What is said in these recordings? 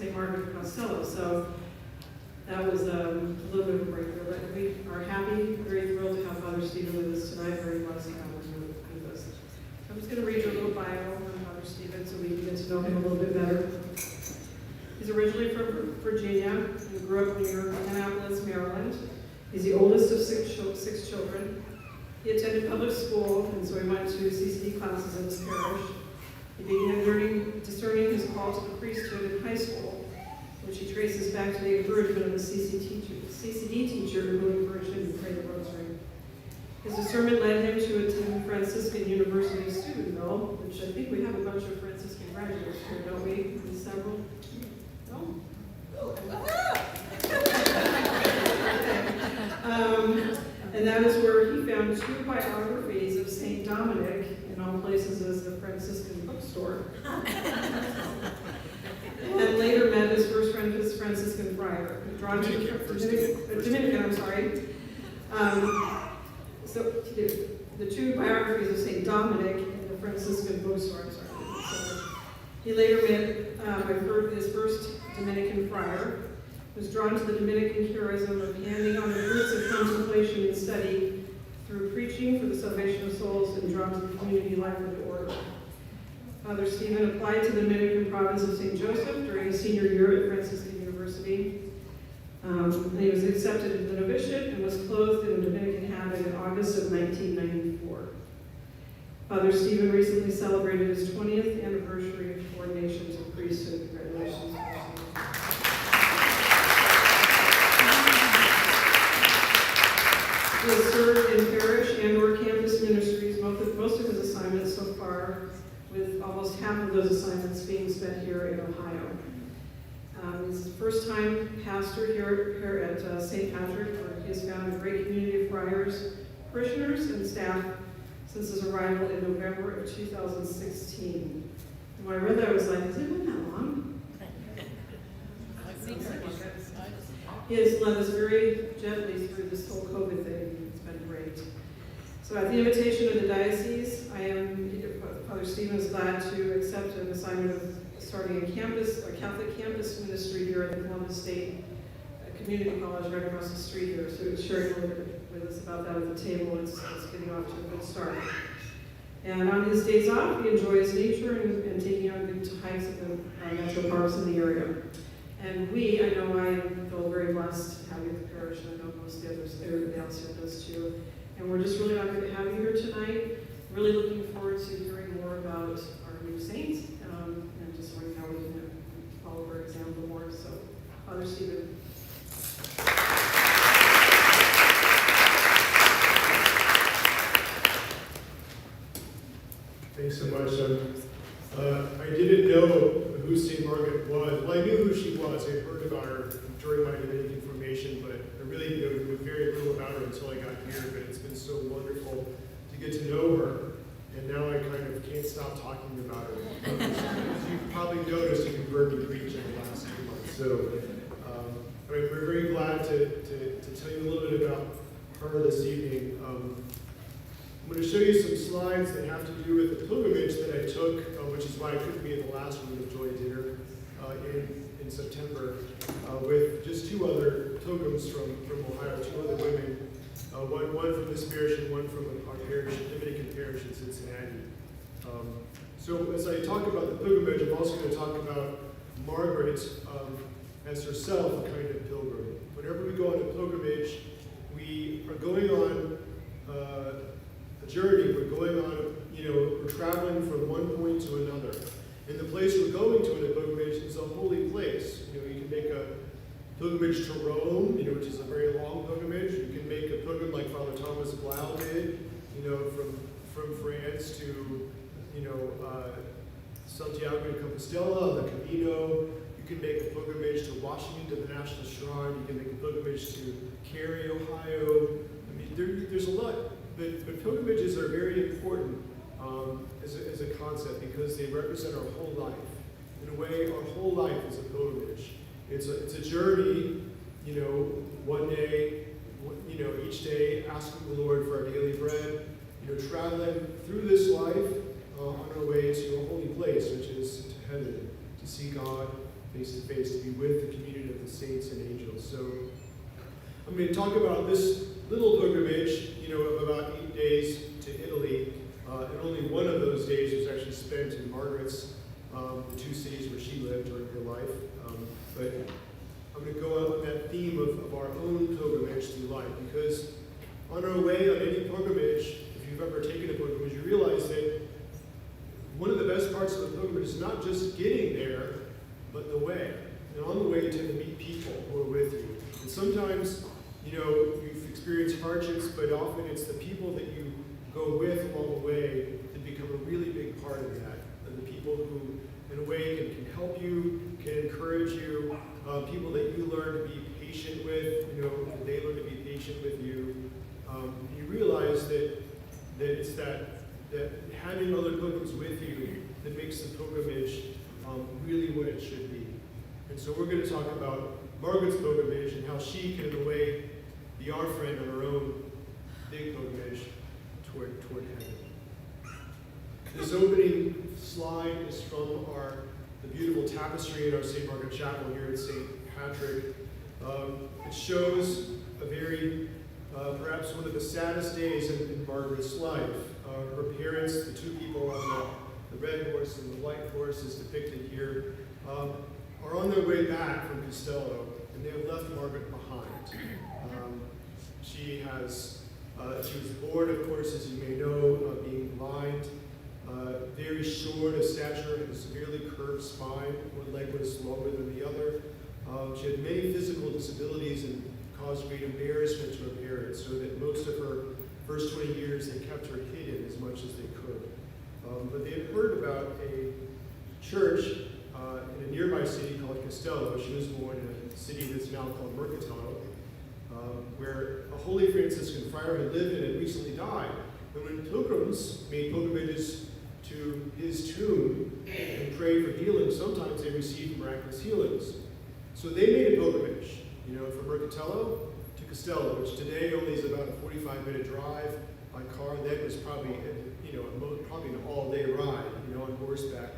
St. Margaret of Costello. So that was a little bit of a breakthrough. But we are happy, very thrilled to have Father Stephen with us tonight. Very blessed to have him with us. I'm just going to read you a little bio on Father Stephen so we can get to know him a little bit better. He's originally from Virginia. He grew up near Annapolis, Maryland. He's the oldest of six children. He attended public school, and so he went to CCD classes in his parish. He began discerning his call to the priesthood in high school, which he traces back to the encouragement of the CCD teacher who encouraged him to pray the rosary. His discernment led him to attend Franciscan University of Steubenville, which I think we have a bunch of Franciscan graduates here, don't we? Several? No? And that is where he found two biographies of St. Dominic, in all places as the Franciscan bookstore. And later met his first friend, his Franciscan friar, drawn to Dominican, I'm sorry. So the two biographies of St. Dominic in the Franciscan bookstore, I'm sorry. So he later met his first Dominican friar, was drawn to the Dominican charism of handing on the fruits of contemplation and study through preaching for the salvation of souls and drawn to the community life of the order. Father Stephen applied to the Dominican province of St. Joseph during his senior year at Franciscan University. And he was accepted into the novitiate and was clothed in a Dominican habit in August of 1994. Father Stephen recently celebrated his 20th anniversary of ordination to priesthood. Congratulations. He has served in parish and/or campus ministries, most of his assignments so far, with almost half of those assignments being spent here in Ohio. He's the first-time pastor here at St. Patrick, where he has found a great community of friars, parishioners, and staff since his arrival in November of 2016. And when I read that, I was like, has it been that long? He has led us very gently through this whole COVID thing. It's been great. So at the invitation of the diocese, Father Stephen is glad to accept an assignment of starting a Catholic campus ministry here at the Columbus State Community College right across the street here. So he was sharing a little bit with us about that at the table. It's getting off to a good start. And on his days off, he enjoys nature and taking out good hikes at the natural parks in the area. And I know I feel very blessed to have you at the parish, and I know most of the others, everybody else here does too. And we're just really honored to have you here tonight. Really looking forward to hearing more about our new saint, and just learning how we can follow her example more. So, Father Stephen. Thanks so much. I didn't know who St. Margaret was. Well, I knew who she was. I heard about her during my Dominican formation, but I really knew very little about her until I got here. But it's been so wonderful to get to know her. And now I kind of can't stop talking about her. As you've probably noticed, you've heard me preach in the last few months. So we're very glad to tell you a little bit about her this evening. I'm going to show you some slides that have to do with the pilgrimage that I took, which is why I couldn't be at the last Room of Joy dinner in September, with just two other pilgrims from Ohio, two other women, one from this parish and one from our parish, Dominican parish in Cincinnati. So as I talk about the pilgrimage, I'm also going to talk about Margaret as herself a kind of pilgrim. Whenever we go on a pilgrimage, we are going on a journey. We're going on, we're traveling from one point to another. And the place we're going to in a pilgrimage is a holy place. You can make a pilgrimage to Rome, which is a very long pilgrimage. You can make a pilgrim like Father Thomas Blau did, from France to, Santiago de Compostela, the Camino. You can make a pilgrimage to Washington, to the National Shrine. You can make a pilgrimage to Cary, Ohio. I mean, there's a lot. But pilgrimages are very important as a concept because they represent our whole life. In a way, our whole life is a pilgrimage. It's a journey, one day, each day asking the Lord for our daily bread, traveling through this life on our way to a holy place, which is to heaven, to see God face to face, to be with the community of the saints and angels. So I'm going to talk about this little pilgrimage, of about 8 days to Italy. And only one of those days was actually spent in Margaret's, the 2 cities where she lived during her life. But I'm going to go out on that theme of our own pilgrimage through life, because on our way on any pilgrimage, if you've ever taken a pilgrimage, you realize that one of the best parts of the pilgrimage is not just getting there, but the way. And on the way, you tend to meet people who are with you. And sometimes, you've experienced hardships, but often it's the people that you go with along the way that become a really big part of that. And the people who, in a way, can help you, can encourage you, people that you learn to be patient with, they learn to be patient with you. You realize that it's that having other pilgrims with you that makes the pilgrimage really what it should be. And so we're going to talk about Margaret's pilgrimage and how she can, in a way, be our friend on her own big pilgrimage toward heaven. This opening slide is from the beautiful tapestry in our St. Margaret Chapel here at St. Patrick. It shows a very, perhaps one of the saddest days in Margaret's life. Her parents, the 2 people on the red horse and the white horse is depicted here, are on their way back from Castello, and they have left Margaret behind. She was born, of course, as you may know, being blind, very short of stature, had a severely curved spine. One leg was longer than the other. She had many physical disabilities and caused great embarrassment to her parents, so that most of her first 20 years they kept her hidden as much as they could. But they had heard about a church in a nearby city called Castello. She was born in a city that's now called Magnificat, where a holy Franciscan friar who lived in it recently died. And when pilgrims made pilgrimages to his tomb and prayed for healing, sometimes they received miraculous healings. So they made a pilgrimage, from Mercatello to Castello, which today only is about a 45-minute drive by car. Then was probably, probably an all-day ride, on horseback.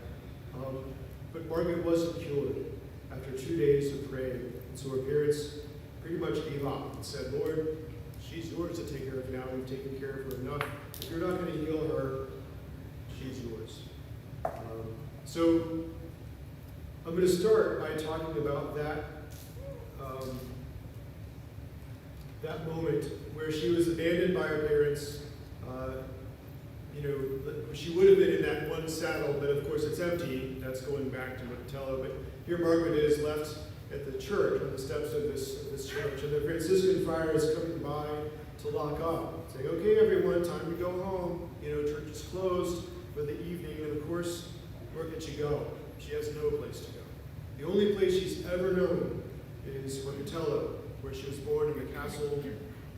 But Margaret wasn't cured after 2 days of praying. And so her parents pretty much gave up and said, Lord, she's yours to take care of now. We've taken care of her enough. If you're not going to heal her, she's yours. So I'm going to start by talking about that moment where she was abandoned by her parents. She would have been in that one saddle, but of course it's empty. That's going back to Monticello. But here Margaret is left at the church, on the steps of this church. And the Franciscan friar is coming by to lock up, saying, okay, everyone, time to go home. Church is closed for the evening. And of course, where can she go? She has no place to go. The only place she's ever known is Monticello, where she was born in the castle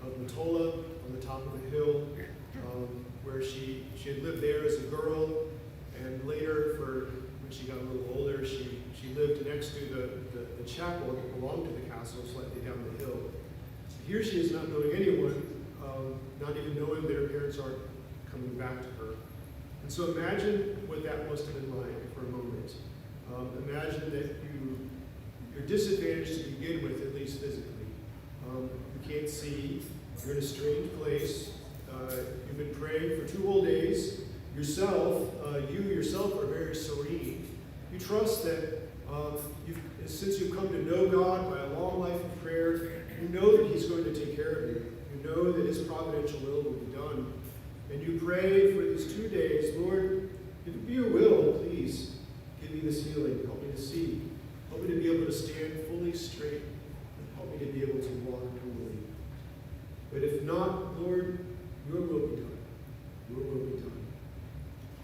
of Matola on the top of a hill, where she had lived there as a girl, and later, when she got a little older, she lived next to the chapel that belonged to the castle, slightly down the hill. Here she is not knowing anyone, not even knowing that her parents aren't coming back to her. And so imagine what that must have been like for a moment. Imagine that you're disadvantaged to begin with, at least physically. You can't see, you're in a strange place, you've been praying for 2 whole days. You yourself are very serene. You trust that since you've come to know God by a long life of prayer, you know that He's going to take care of you. You know that His providential will be done. And you pray for these 2 days, Lord, if it be your will, please give me this healing. Help me to see. Help me to be able to stand fully straight. And help me to be able to walk humbly. But if not, Lord, your will be done. Your will be done.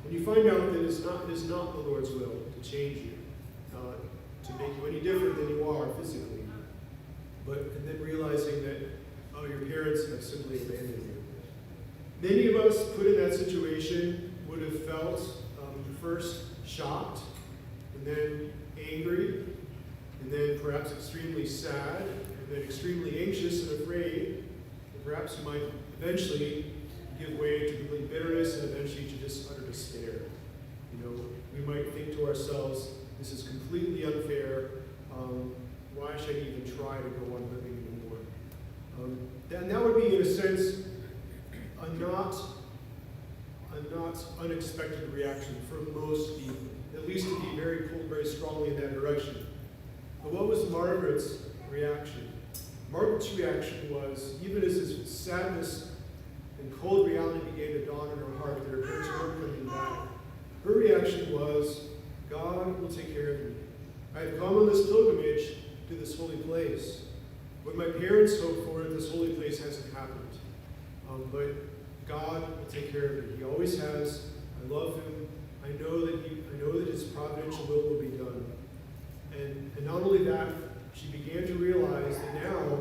And you find out that it is not the Lord's will to change you, to make you any different than you are physically. And then realizing that, your parents have simply abandoned you. Many of us put in that situation would have felt first shocked, and then angry, and then perhaps extremely sad, and then extremely anxious and afraid. And perhaps you might eventually give way to complete bitterness and eventually to just utter despair. We might think to ourselves, this is completely unfair. why should I even try to go on living anymore? And that would be, in a sense, a not unexpected reaction for most people, at least to be very pulled very strongly in that direction. But what was Margaret's reaction? Margaret's reaction was, even as this sadness and cold reality began to dawn in her heart that her parents weren't coming back, her reaction was, God will take care of me. I have come on this pilgrimage to this holy place. What my parents hoped for at this holy place hasn't happened. But God will take care of me. He always has. I love him. I know that his providential will be done. And not only that, she began to realize that now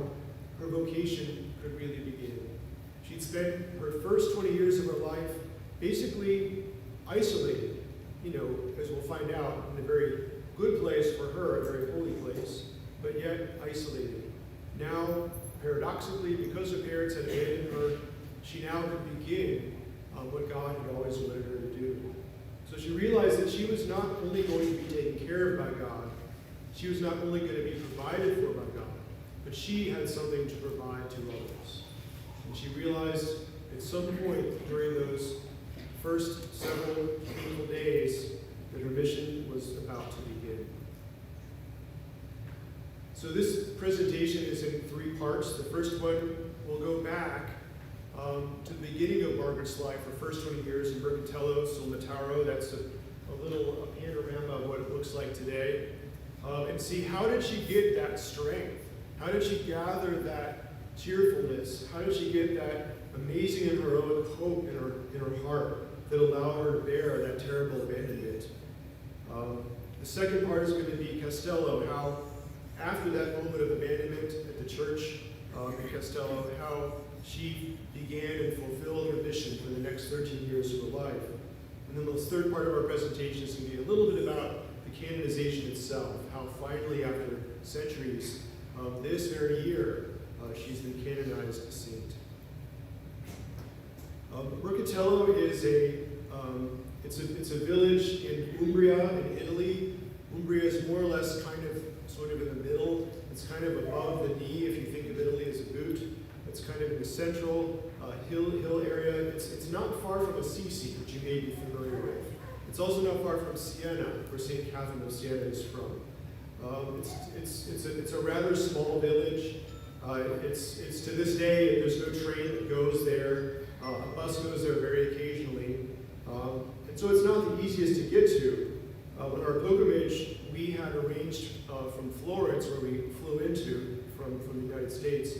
her vocation could really begin. She'd spent her first 20 years of her life basically isolated, as we'll find out, in a very good place for her, a very holy place, but yet isolated. Now, paradoxically, because her parents had abandoned her, she now could begin what God had always wanted her to do. So she realized that she was not only going to be taken care of by God, she was not only going to be provided for by God, but she had something to provide to others. And she realized at some point during those first several painful days that her mission was about to begin. So this presentation is in 3 parts. The first one will go back to the beginning of Margaret's life, her first 20 years in Mercatello, Solmataro. That's a little panorama of what it looks like today. And see, how did she get that strength? How did she gather that cheerfulness? How did she get that amazing and heroic hope in her heart that allowed her to bear that terrible abandonment? The second part is going to be Castello, how after that moment of abandonment at the church in Castello, how she began and fulfilled her mission for the next 13 years of her life. And then the third part of our presentation is going to be a little bit about the canonization itself, how finally, after centuries, this very year, she's been canonized a saint. Mercatello is it's a village in Umbria, in Italy. Umbria is more or less sort of in the middle. It's kind of above the knee if you think of Italy as a boot. It's kind of in the central hill area. It's not far from Assisi, which you may be familiar with. It's also not far from Siena, where St. Catherine of Siena is from. It's a rather small village. It's to this day, there's no train that goes there. A bus goes there very occasionally. And so it's not the easiest to get to. On our pilgrimage, we had arranged from Florence, where we flew into from the United States,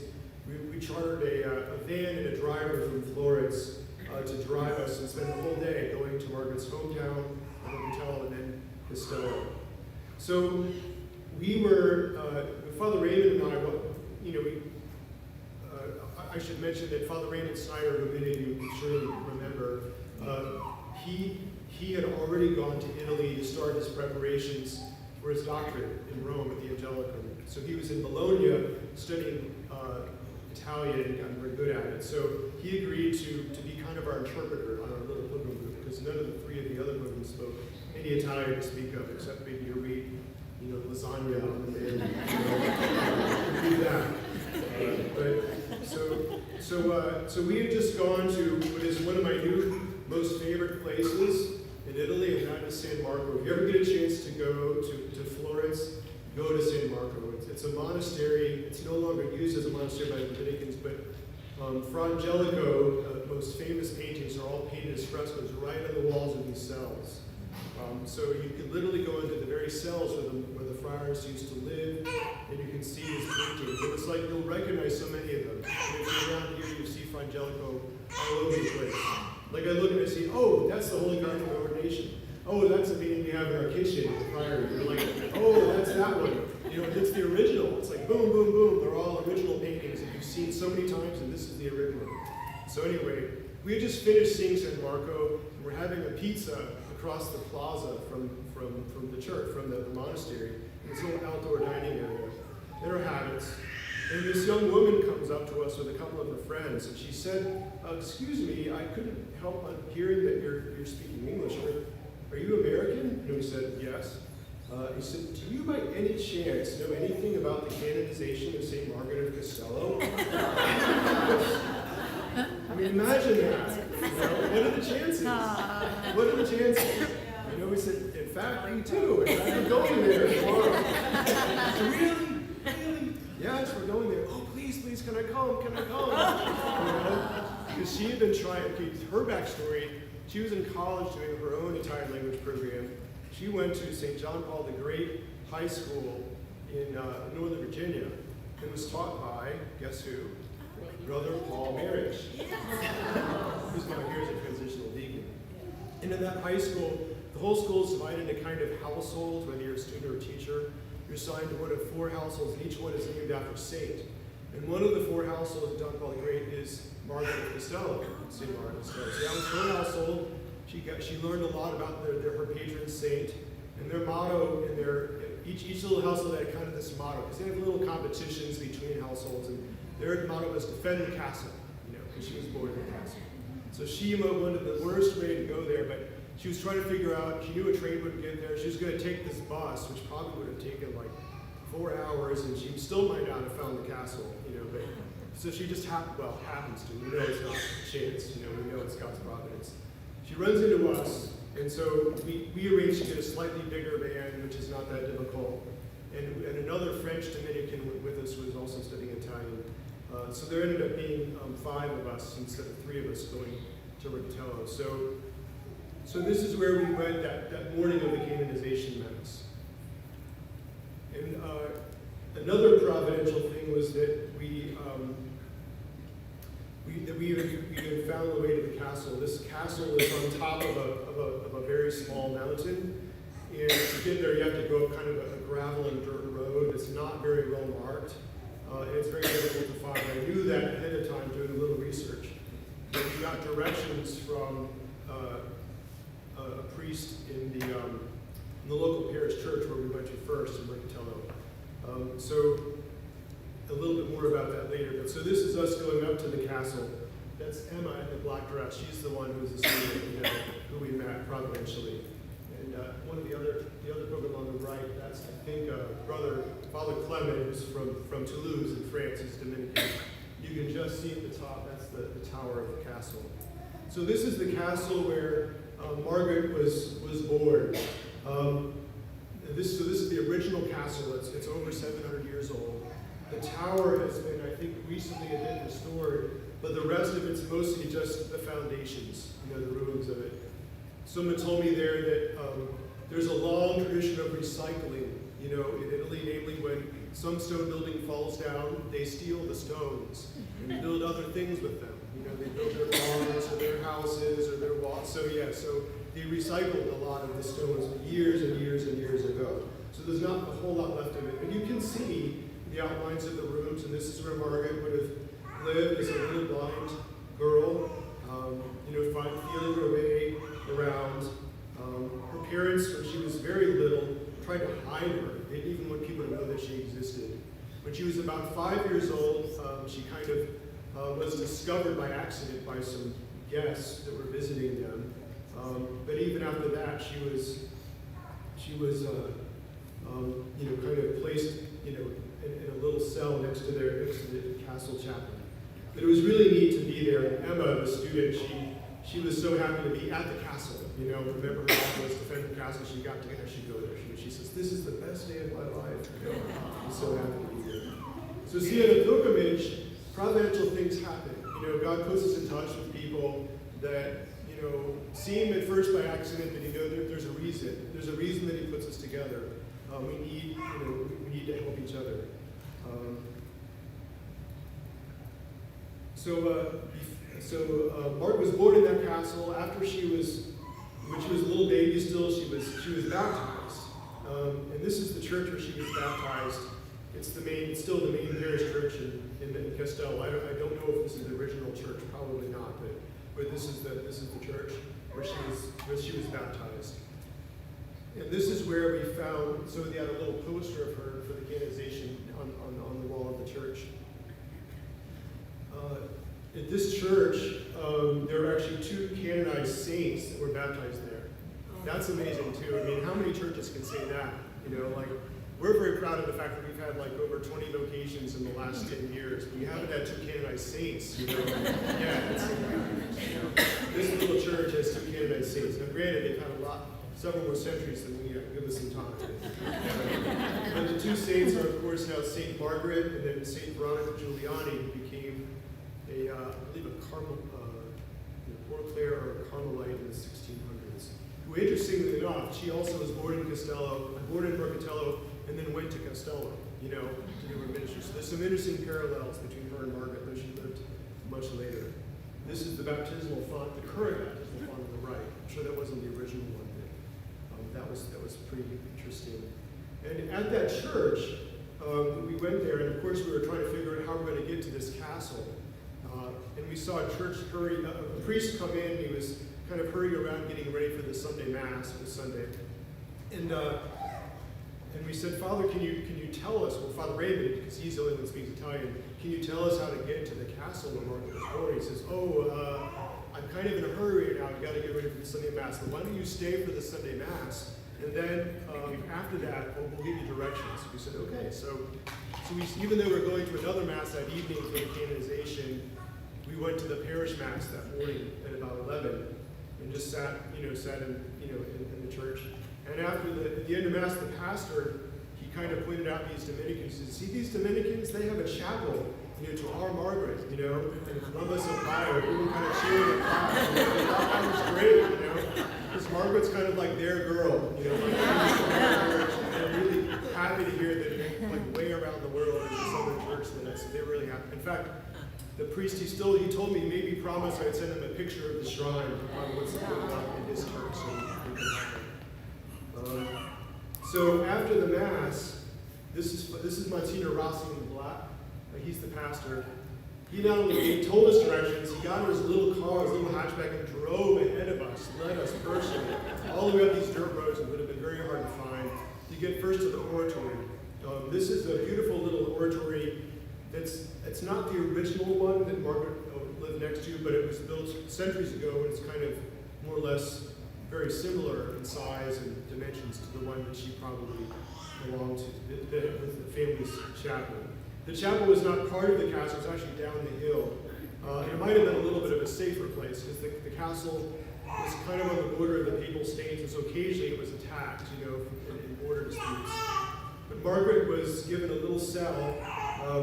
we chartered a van and a driver from Florence to drive us and spend the whole day going to Margaret's hometown, Mercatello, and then Castello. So we were, Father Raymond and I should mention that Father Raymond Snyder, who many of you surely remember, he had already gone to Italy to start his preparations for his doctorate in Rome at the Angelicum. So he was in Bologna studying Italian and got very good at it. So he agreed to be kind of our interpreter on our little pilgrim group, because none of the 3 of the other pilgrims spoke any Italian to speak of, except maybe to read, lasagna on the menu. Do that. So we had just gone to what is one of my new most favorite places in Italy, and that is San Marco. If you ever get a chance to go to Florence, go to San Marco. It's a monastery. It's no longer used as a monastery by the Dominicans, but Fra Angelico, most famous paintings are all painted as frescoes right on the walls of these cells. So you can literally go into the very cells where the friars used to live, and you can see his paintings. And it's like you'll recognize so many of them. And if you're around here, you see Fra Angelico all over the place. Like I look and I see, oh, that's the Holy Garden of Ordination. Oh, that's the painting we have in our kitchen, the friar. You're like, oh, that's that one. It's the original. It's like boom, boom, boom. They're all original paintings that you've seen so many times, and this is the original. So anyway, we had just finished seeing San Marco, and we're having a pizza across the plaza from the church, from the monastery, in this little outdoor dining area. In our habits. And this young woman comes up to us with a couple of her friends, and she said, excuse me, I couldn't help but hearing that you're speaking English. Are you American? And we said, yes. He said, do you by any chance know anything about the canonization of St. Margaret of Castello? I mean, imagine that. What are the chances? What are the chances? He said, in fact, me too. In fact, I'm going there tomorrow. Really? Really? Yes, we're going there. Oh, please, can I come? Can I come? Because she had been trying, her backstory, she was in college doing her own Italian language program. She went to St. John Paul the Great High School in Northern Virginia and was taught by, guess who? Brother Paul Marriage, who's now here as a transitional deacon. And in that high school, the whole school is divided into kind of households, whether you're a student or a teacher. You're assigned to one of 4 households, and each one is named after a saint. And one of the 4 households of John Paul the Great is Margaret of Castello, St. Margaret of Castello. So that was her household. She learned a lot about her patron saint, and their motto, and each little household had kind of this motto, because they have little competitions between households, and their motto was defend the castle, because she was born in the castle. So she wanted the worst way to go there, but she was trying to figure out, she knew a train wouldn't get there, she was going to take this bus, which probably would have taken like 4 hours, and she still might not have found the castle, but so she just happens to. We know it's not chance, we know it's God's providence. She runs into us, and so we arranged to get a slightly bigger van, which is not that difficult. And another French Dominican with us was also studying Italian. So there ended up being 5 of us instead of 3 of us going to Riccatello. So this is where we went that morning of the canonization mass. And another providential thing was that we had found the way to the castle. This castle is on top of a very small mountain. And to get there, you have to go up kind of a gravel and dirt road. It's not very well marked. And it's very difficult to find. I knew that ahead of time doing a little research. But we got directions from a priest in the local parish church where we went to first in Riccatello. So a little bit more about that later. But so this is us going up to the castle. That's Emma in the black dress. She's the one who's the student, who we met providentially. And one of the other program on the right, that's I think Father Clement, who's from Toulouse in France. He's Dominican. You can just see at the top. That's the tower of the castle. So this is the castle where Margaret was born. This is the original castle. It's over 700 years old. The tower has been, I think, recently a bit restored, but the rest of it's mostly just the foundations, the ruins of it. Someone told me there that there's a long tradition of recycling, in Italy, namely when some stone building falls down, they steal the stones and build other things with them. They build their barns or their houses or their walls. So they recycled a lot of the stones years and years and years ago. So there's not a whole lot left of it. And you can see the outlines of the rooms, and this is where Margaret would have lived as a little blind girl, feeling her way around. Her parents, when she was very little, tried to hide her. They didn't even want people to know that she existed. When she was about 5 years old, she kind of was discovered by accident by some guests that were visiting them. But even after that, she was kind of placed, in a little cell next to the castle chapel. But it was really neat to be there. And Emma, the student, she was so happy to be at the castle. Remember her mom was defending the castle. She got to actually go there. She says, "This is the best day of my life." She's so happy to be there. So see, in a pilgrimage, providential things happen. God puts us in touch with people that seem at first by accident, but there's a reason. There's a reason that He puts us together. We need to help each other. So Margaret was born in that castle. After when she was a little baby still, she was baptized. And this is the church where she was baptized. It's still the main parish church in Castello. I don't know if this is the original church, probably not, but this is the church where she was baptized. And this is where we found, so they had a little poster of her for the canonization on the wall of the church. At this church, there were actually 2 canonized saints that were baptized there. That's amazing too. I mean, how many churches can say that? You know, like, we're very proud of the fact that we've had like over 20 locations in the last 10 years. We haven't had 2 canonized saints, you know. Yeah, it's, you know, this little church has 2 canonized saints. Now, granted, they've had several more centuries than we have. Give us some time. But the 2 saints are, of course, now Saint Margaret and then Saint Veronica Giuliani, who became I believe a Poor Clare or a Carmelite in the 1600s. Who, interestingly enough, she also was born in Mercatello, and then went to Castello, you know, to do her ministry. So there's some interesting parallels between her and Margaret, though she lived much later. This is the baptismal font, the current baptismal font on the right. I'm sure that wasn't the original one, but that was pretty interesting. And at that church, we went there, and of course we were trying to figure out how we're going to get to this castle. And we saw a priest come in. He was kind of hurrying around getting ready for the Sunday Mass. It was Sunday. And we said, Father, can you tell us, well, Father Raymond, because he's the only one who speaks Italian, can you tell us how to get to the castle where Margaret was born? He says, I'm kind of in a hurry right now. I've got to get ready for the Sunday Mass. But why don't you stay for the Sunday Mass? And then after that, we'll give you directions. We said, okay. So even though we're going to another Mass that evening for the canonization, we went to the parish Mass that morning at about 11 and just sat in the church. And after at the end of Mass, the pastor, he kind of pointed out these Dominicans. He said, see these Dominicans? They have a chapel, to our Margaret, and Columbus, Ohio. We were kind of cheering and clapping. They thought that was great, because Margaret's kind of like their girl, and they're really happy to hear that, like, way around the world in the Southern Church, they're really happy. In fact, the priest, he told me, maybe promised I'd send him a picture of the shrine on what's going on in his church. So after the Mass, this is Monsignor Rossi in the black. He's the pastor. He not only told us directions, he got in his little car, his little hatchback, and drove ahead of us, led us personally, all the way up these dirt roads that would have been very hard to find, to get first to the oratory. This is a beautiful little oratory. It's not the original one that Margaret lived next to, but it was built centuries ago, and it's kind of more or less very similar in size and dimensions to the one that she probably belonged to, that was the family's chapel. The chapel was not part of the castle, it was actually down the hill. It might have been a little bit of a safer place, because the castle was kind of on the border of the papal states, and so occasionally it was attacked, in border disputes. But Margaret was given a little cell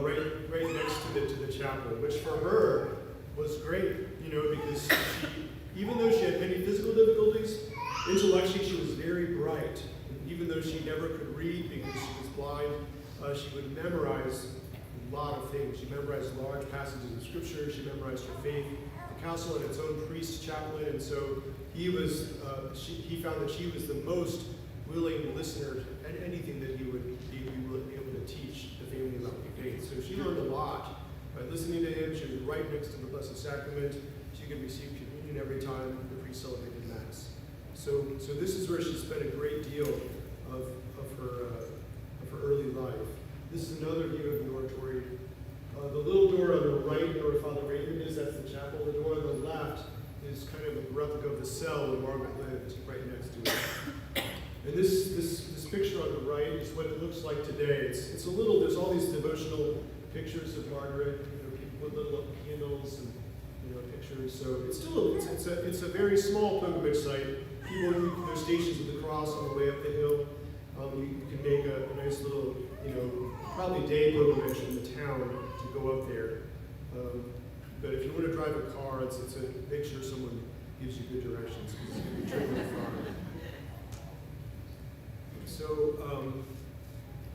right next to the chapel, which for her was great, because even though she had many physical difficulties, intellectually she was very bright. And even though she never could read because she was blind, she would memorize a lot of things. She memorized large passages of scripture. She memorized her faith. The castle had its own priest chaplain, and so he found that she was the most willing listener to anything that he would be able to teach the family about the faith. So she learned a lot by listening to him. She was right next to the Blessed Sacrament. She could receive communion every time the priest celebrated Mass. So this is where she spent a great deal of her early life. This is another view of the oratory. The little door on the right, where Father Raymond is, that's the chapel. The door on the left is kind of a replica of the cell where Margaret lived, right next to it. And this picture on the right is what it looks like today. It's a little. There's all these devotional pictures of Margaret. People with little candles and pictures. So it's a very small pilgrimage site. People there's stations of the cross on the way up the hill. You can make a nice little, probably day pilgrimage in the town to go up there. But if you want to drive a car, make sure someone gives you good directions, because you can travel far. So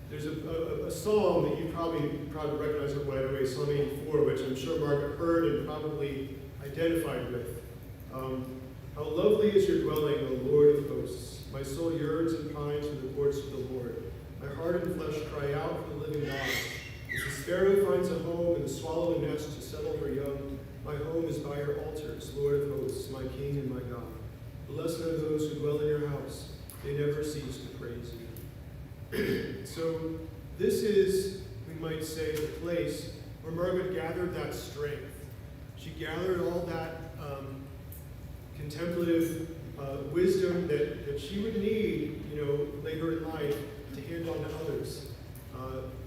there's a psalm that you probably recognize it right away, Psalm 84, which I'm sure Margaret heard and probably identified with. How lovely is your dwelling, O Lord of hosts. My soul yearns and pines for the courts of the Lord. My heart and flesh cry out for the living God. As the sparrow finds a home and the swallow a nest to settle her young, my home is by your altars, Lord of hosts, my King and my God. Blessed are those who dwell in your house. They never cease to praise you. So this is, we might say, the place where Margaret gathered that strength. She gathered all that contemplative wisdom that she would need, later in life, to hand on to others.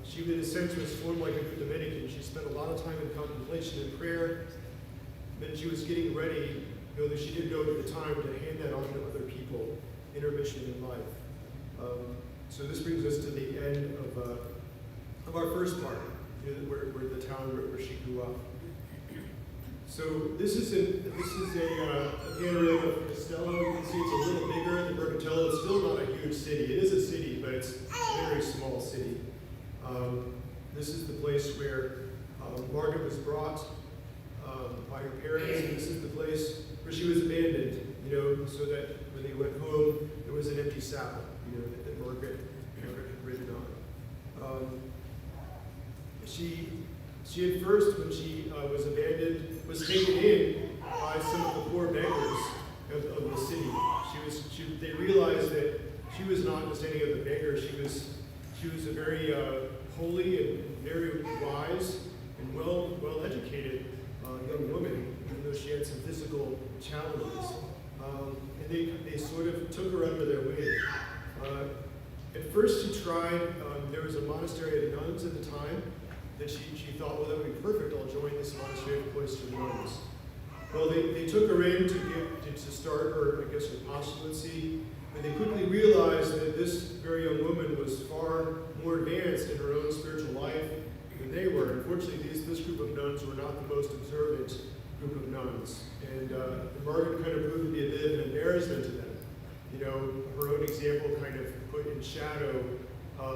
She, in a sense, was formed like a good Dominican. She spent a lot of time in contemplation and prayer. Then she was getting ready, though she didn't know it at the time, to hand that on to other people in her mission in life. So this brings us to the end of our first part, where the town where she grew up. So this is a panorama of Castello. You can see it's a little bigger than Mercatello. It's still not a huge city. It is a city, but it's a very small city. This is the place where Margaret was brought by her parents, and this is the place where she was abandoned, so that when they went home, there was an empty saddle, that Margaret had ridden on. She at first, when she was abandoned, was taken in by some of the poor beggars of the city. They realized that she was not just any of the beggars. She was a very holy and very wise and well-educated young woman, even though she had some physical challenges. And they sort of took her under their wing. At first she tried, there was a monastery of nuns at the time, that she thought, well, that would be perfect, I'll join this monastery of cloistered nuns. Well, they took her in to start her, I guess, her postulacy, and they quickly realized that this very young woman was far more advanced in her own spiritual life than they were. Unfortunately, this group of nuns were not the most observant group of nuns, and Margaret kind of proved to be a bit of an embarrassment to them. Her own example kind of put in shadow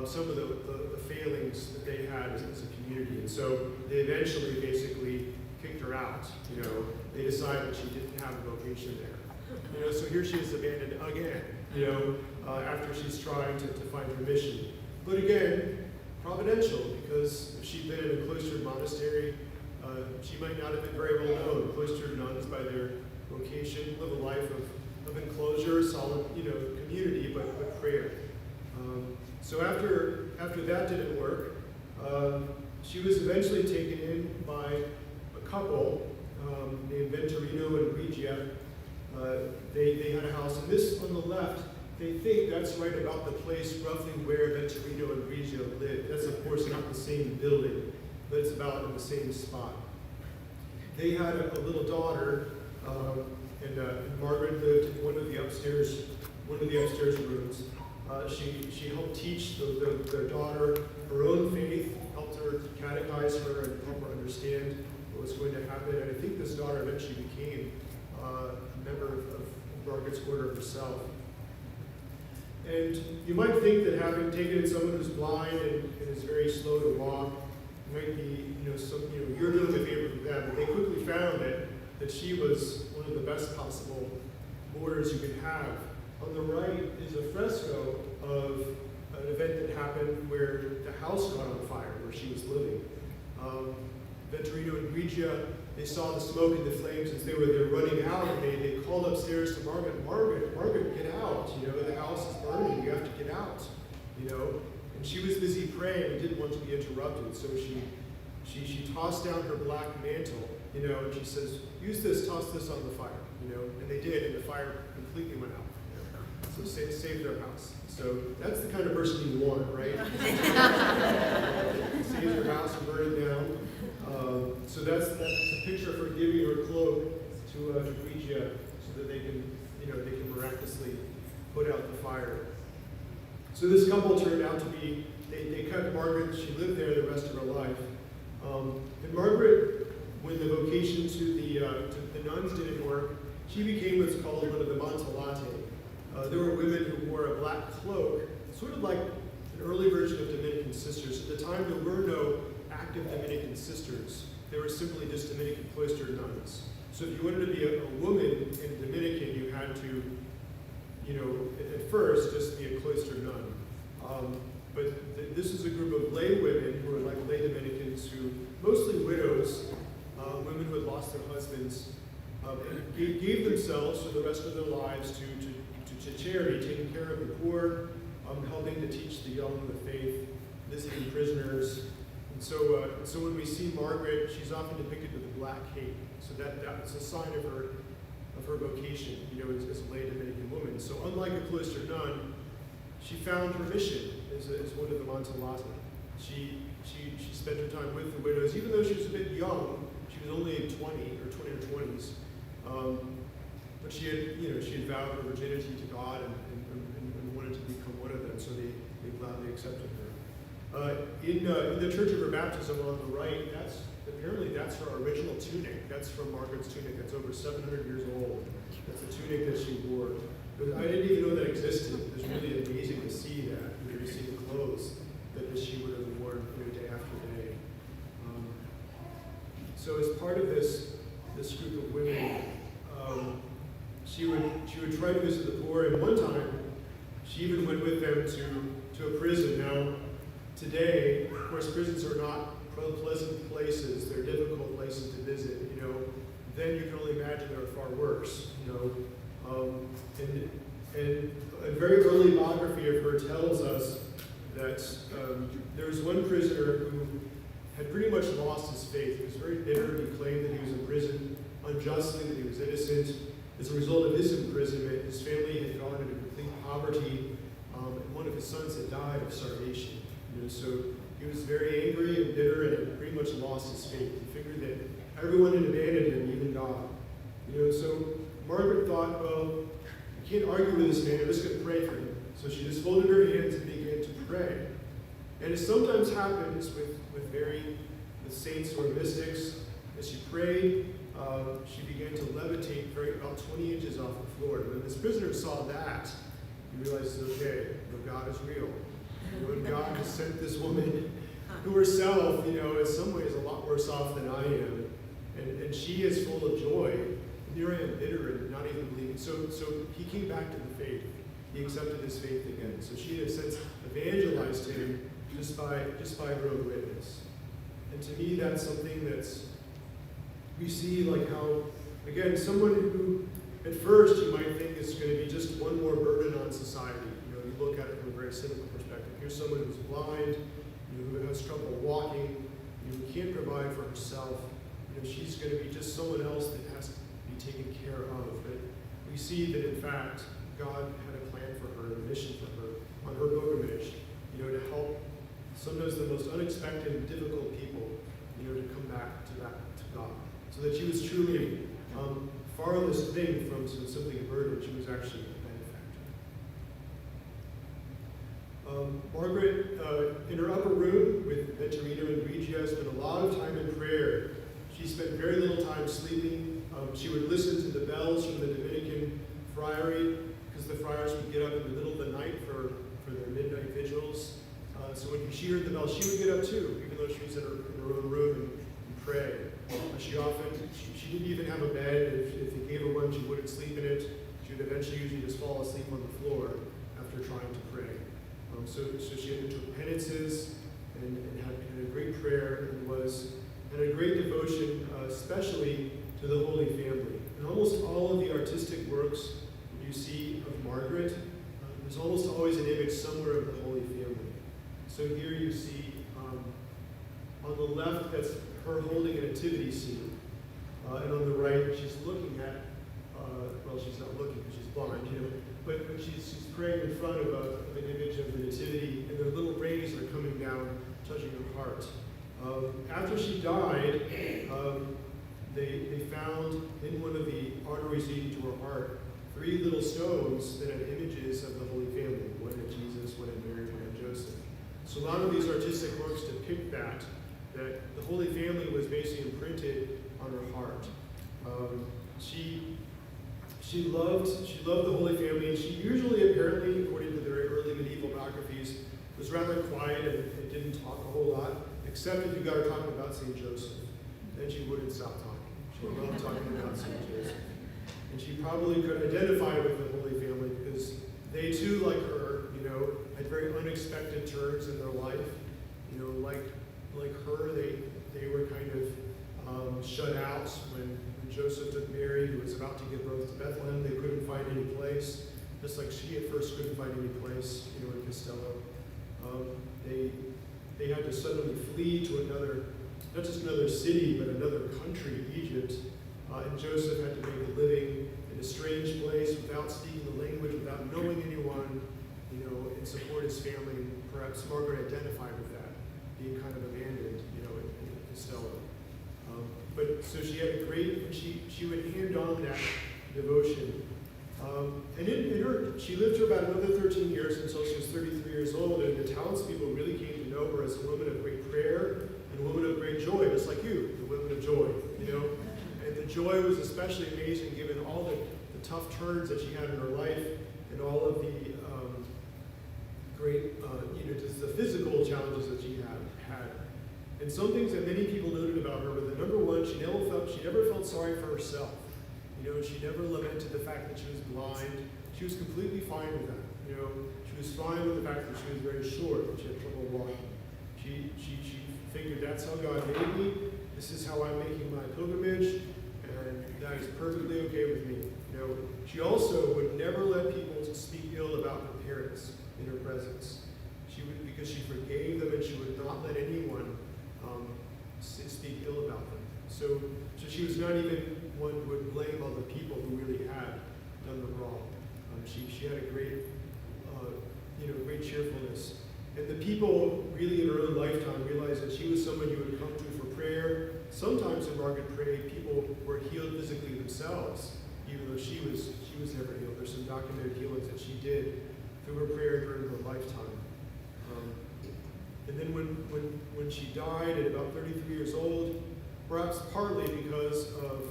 some of the failings that they had as a community, and so they eventually basically kicked her out. They decided she didn't have a vocation there. So here she is abandoned again, after she's trying to find her mission. But again, providential, because if she'd been in a cloistered monastery, she might not have been very well known. Cloistered nuns, by their vocation, live a life of enclosure, solid, community, but prayer. So after that didn't work, she was eventually taken in by a couple named Venturino and Regia. They had a house, and this on the left, they think that's right about the place roughly where Venturino and Regia lived. That's, of course, not the same building, but it's about in the same spot. They had a little daughter, and Margaret lived in one of the upstairs rooms. She helped teach their daughter her own faith, helped her catechize her, and help her understand what was going to happen. And I think this daughter eventually became a member of Margaret's order herself. And you might think that having taken in someone who's blind and is very slow to walk might be, you're doing a favor for them. But they quickly found that she was one of the best possible boarders you could have. On the right is a fresco of an event that happened where the house caught on fire, where she was living. Venturino and Regia, they saw the smoke and the flames as they were there running out, and they called upstairs to Margaret, Margaret, get out, the house is burning, you have to get out, And she was busy praying and didn't want to be interrupted, so she tossed down her black mantle, and she says, use this, toss this on the fire, and they did, and the fire completely went out. So save their house. So that's the kind of person you want, right? Save their house and burn it down. So that's a picture of her giving her cloak to Regia, so that they can miraculously put out the fire. So this couple turned out to be, they kept Margaret. She lived there the rest of her life. And Margaret, when the vocation to the nuns didn't work, she became what's called one of the Montellate. There were women who wore a black cloak, sort of like an early version of Dominican sisters. At the time, there were no active Dominican sisters. They were simply just Dominican cloistered nuns. So if you wanted to be a woman in Dominican, you had to, at first, just be a cloistered nun. But this is a group of lay women who were like lay Dominicans, who mostly widows, women who had lost their husbands, and gave themselves for the rest of their lives to charity, taking care of the poor, helping to teach the young the faith, visiting prisoners. And so when we see Margaret, she's often depicted with a black cape. So that's a sign of her vocation, as a lay Dominican woman. So unlike a cloistered nun, she found her mission, is one of the Amontillata. She spent her time with the widows, even though she was a bit young. She was only 20 or 20s. But she had vowed her virginity to God and wanted to become one of them, so they gladly accepted her. In the church of her baptism on the right, apparently that's her original tunic. That's from Margaret's tunic. That's over 700 years old. That's the tunic that she wore. I didn't even know that existed. It was really amazing to see that. You see the clothes that she would have worn day after day. So as part of this group of women, she would try to visit the poor, and one time she even went with them to a prison. Now, today, of course, prisons are not pleasant places. They're difficult places to visit. Then you can only imagine they're far worse. And a very early biography of her tells us that there was one prisoner who had pretty much lost his faith. He was very bitter. He claimed that he was in prison unjustly, that he was innocent. As a result of his imprisonment, his family had gone into complete poverty, and one of his sons had died of starvation. So he was very angry and bitter and had pretty much lost his faith. He figured that everyone had abandoned him, even God. So Margaret thought, well, I can't argue with this man, I'm just going to pray for him. So she just folded her hands and began to pray. And as sometimes happens with saints or mystics, as she prayed, she began to levitate about 20 inches off the floor. And when this prisoner saw that, he realized, okay, God is real. And God has sent this woman who herself, in some ways a lot worse off than I am. And she is full of joy. And here I am bitter and not even believing. So he came back to the faith. He accepted his faith again. So she has since evangelized him just by her own witness. And to me, that's something we see like how, again, someone who at first you might think is going to be just one more burden on society. You look at it from a very cynical perspective. Here's someone who's blind, who has trouble walking, who can't provide for herself. She's going to be just someone else that has to be taken care of. But we see that in fact, God had a plan for her, a mission for her on her pilgrimage, to help sometimes the most unexpected and difficult people, to come back to God. So that she was truly farthest thing from simply a burden. She was actually a benefactor. Margaret, in her upper room with Venturino and Regia, spent a lot of time in prayer. She spent very little time sleeping. She would listen to the bells from the Dominican friary, because the friars would get up in the middle of the night for their midnight vigils. So when she heard the bell, she would get up too, even though she was in her own room and pray. She didn't even have a bed. If they gave her one, she wouldn't sleep in it. She would eventually usually just fall asleep on the floor after trying to pray. So she undertook penances and had a great prayer and had a great devotion, especially to the Holy Family. In almost all of the artistic works that you see of Margaret, there's almost always an image somewhere of the Holy Family. So here you see, on the left, that's her holding a nativity scene. And on the right, she's looking at, she's not looking because she's blind, but she's praying in front of an image of the nativity, and the little rays are coming down, touching her heart. After she died, they found in one of the arteries leading to her heart 3 little stones that had images of the Holy Family, one of Jesus, one of Mary, one of Joseph. So a lot of these artistic works depict that the Holy Family was basically imprinted on her heart. She loved the Holy Family, and she usually, apparently, according to the very early medieval biographies, was rather quiet and didn't talk a whole lot, except if you got her talking about St. Joseph. Then she wouldn't stop talking. She loved talking about St. Joseph. And she probably could identify with the Holy Family because they too, like her, had very unexpected turns in their life. Like her, they were kind of shut out when Joseph took Mary, who was about to give birth to Bethlehem. They couldn't find any place, just like she at first couldn't find any place, in Costello. They had to suddenly flee to another, not just another city, but another country, Egypt. And Joseph had to make a living in a strange place without speaking the language, without knowing anyone. and support his family. And perhaps Margaret identified with that, being kind of abandoned, in Costello. But so she had a great, she would hand on that devotion. She lived for about another 13 years until she was 33 years old, and the townspeople really came to know her as a woman of great prayer and a woman of great joy, just like you, the woman of joy, And the joy was especially amazing given all the tough turns that she had in her life and all of the great, just the physical challenges that she had. And some things that many people noted about her were that, number one, she never felt sorry for herself. She never lamented the fact that she was blind. She was completely fine with that. She was fine with the fact that she was very short and she had trouble walking. She figured that's how God made me. This is how I'm making my pilgrimage, and that is perfectly okay with me. She also would never let people speak ill about her parents in her presence. Because she forgave them, and she would not let anyone speak ill about them. So she was not even one who would blame other people who really had done the wrong. She had a great, great cheerfulness. And the people really in her own lifetime realized that she was someone you would come to for prayer. Sometimes when Margaret prayed, people were healed physically themselves, even though she was never healed. There's some documented healings that she did through her prayer during her lifetime. And then when she died at about 33 years old, perhaps partly because of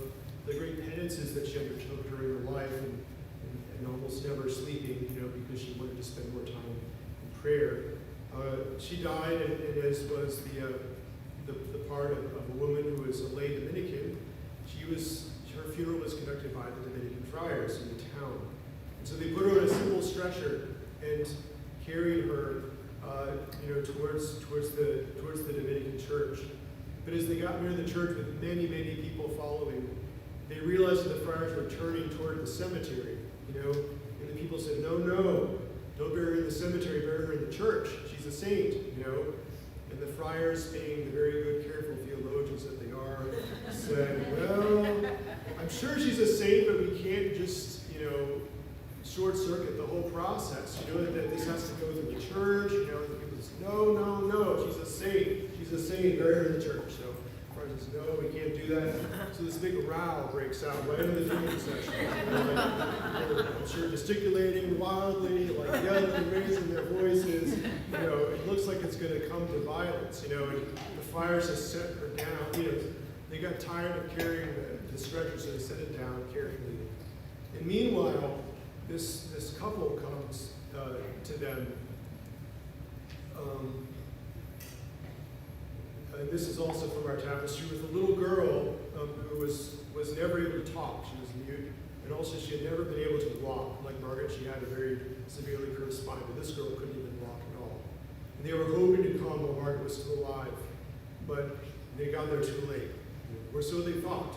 the great penances that she undertook during her life and almost never sleeping, because she wanted to spend more time in prayer. She died, and as was the part of a woman who was a lay Dominican, her funeral was conducted by the Dominican friars in the town. And so they put her on a simple stretcher and carried her, towards the Dominican church. But as they got near the church with many, many people following, they realized that the friars were turning toward the cemetery, and the people said, no, don't bury her in the cemetery, bury her in the church. She's a saint, And the friars, being the very good, careful theologians that they are, said, well, I'm sure she's a saint, but we can't just, short circuit the whole process. That this has to go through the church. The people say, no, she's a saint, bury her in the church. So the friars says, no, we can't do that. So this big row breaks out right in the funeral session. I'm sure gesticulating wildly, yelling, raising their voices. It looks like it's going to come to violence. And the friars just set her down. They got tired of carrying the stretcher, so they set it down carefully. And meanwhile, this couple comes to them. And this is also from our tapestry, with a little girl who was never able to talk. She was mute, and also she had never been able to walk. Like Margaret, she had a very severely curved spine, but this girl couldn't even walk at all. And they were hoping to come while Margaret was still alive, but they got there too late, or so they thought.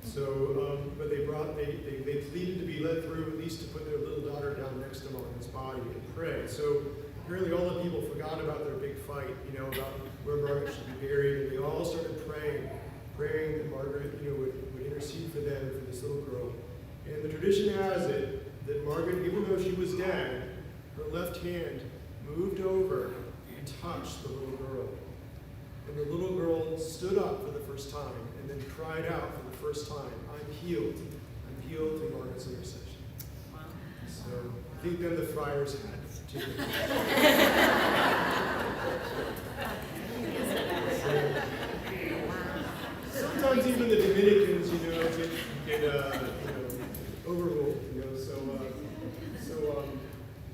So, but they pleaded to be let through, at least to put their little daughter down next to Margaret's body and pray. So apparently all the people forgot about their big fight, about where Margaret should be buried, and they all started praying that Margaret, would intercede for them, for this little girl. And the tradition has it that Margaret, even though she was dead, her left hand moved over and touched the little girl. And the little girl stood up for the first time and then cried out for the first time, I'm healed through Margaret's intercession. Wow. So I think then the friars had to. Sometimes even the Dominicans, get overruled.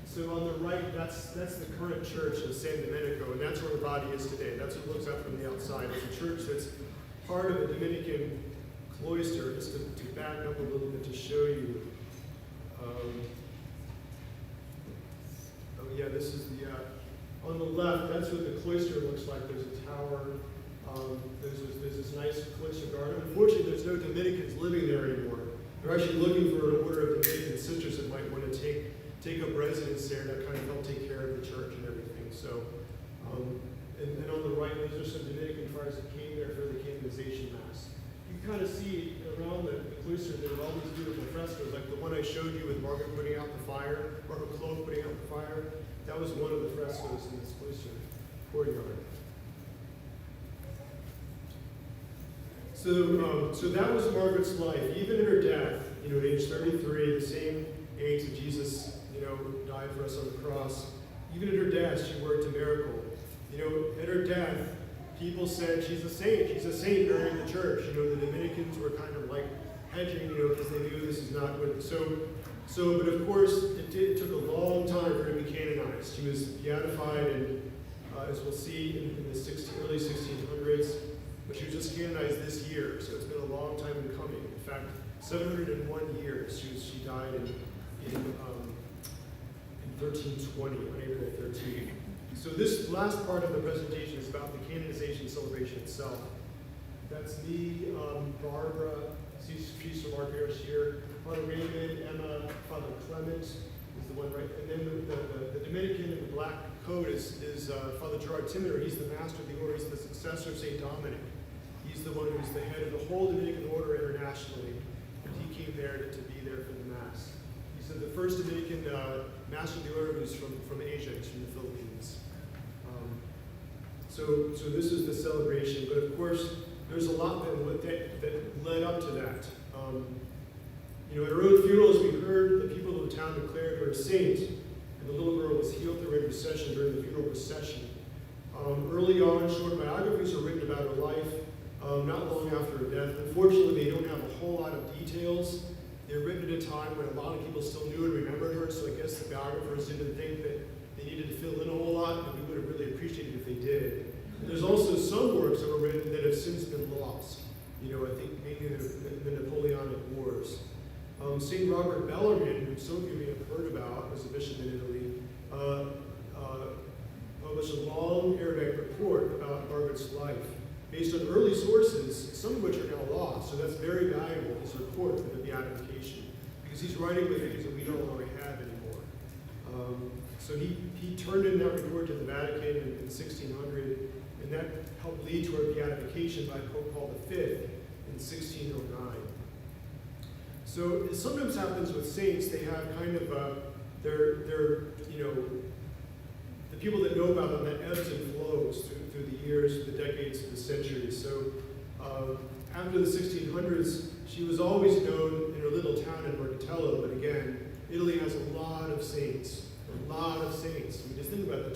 So on the right, that's the current church of San Domenico, and that's where the body is today. That's what it looks like from the outside. It's a church that's part of the Dominican Cloister. Just to back up a little bit to show you. This is on the left, that's what the cloister looks like. There's a tower. There's this nice cloister garden. Unfortunately, there's no Dominicans living there anymore. They're actually looking for an order of Dominican sisters that might want to take up residence there to kind of help take care of the church and everything. So, and on the right, those are some Dominican friars that came there for the Canonization Mass. You can kind of see around the cloister there are all these beautiful frescoes, like the one I showed you with Margaret putting out the fire, or her cloak putting out the fire. That was one of the frescoes in this cloister courtyard. So that was Margaret's life. Even in her death, at age 33, the same age that Jesus, died for us on the cross, even in her death, she worked a miracle. At her death, people said she's a saint. She's a saint during the church. The Dominicans were kind of like hedging, because they knew this is not good. But of course, it took a long time for her to be canonized. She was beatified, and as we'll see in the early 1600s, but she was just canonized this year, so it's been a long time in coming. In fact, 701 years. She died in 1320, on April 13th. So this last part of the presentation is about the canonization celebration itself. That's me, Barbara, she's from our parish here, Father Raymond, Emma, Father Clement is the one right, and then the Dominican in the black coat is Father Gerard Timmer. He's the master of the order. He's the successor of St. Dominic. He's the one who's the head of the whole Dominican order internationally, and he came there to be there for the Mass. He's the first Dominican master of the order who's from Asia. He's from the Philippines. So this is the celebration, but of course, there's a lot that led up to that. At her own funeral, as we heard, the people of the town declared her a saint, and the little girl was healed through intercession during the funeral procession. Early on, short biographies are written about her life, not long after her death. Unfortunately, they don't have a whole lot of details. They were written at a time when a lot of people still knew and remembered her, so I guess the biographers didn't think that they needed to fill in a whole lot, and we would have really appreciated if they did. There's also some works that were written that have since been lost. I think mainly the Napoleonic Wars. St. Robert Bellarmine, who some of you may have heard about, was a bishop in Italy, published a long Arabic report about Margaret's life, based on early sources, some of which are now lost. So that's very valuable, his report for the beatification, because he's writing with things that we don't really have anymore. So he turned in that report to the Vatican in 1600, and that helped lead to her beatification by Pope Paul V in 1609. So it sometimes happens with saints, they have kind of the people that know about them, that ebbs and flows through the years, the decades, the centuries. So after the 1600s, she was always known in her little town in Mercatello, but again, Italy has a lot of saints. Just think about it,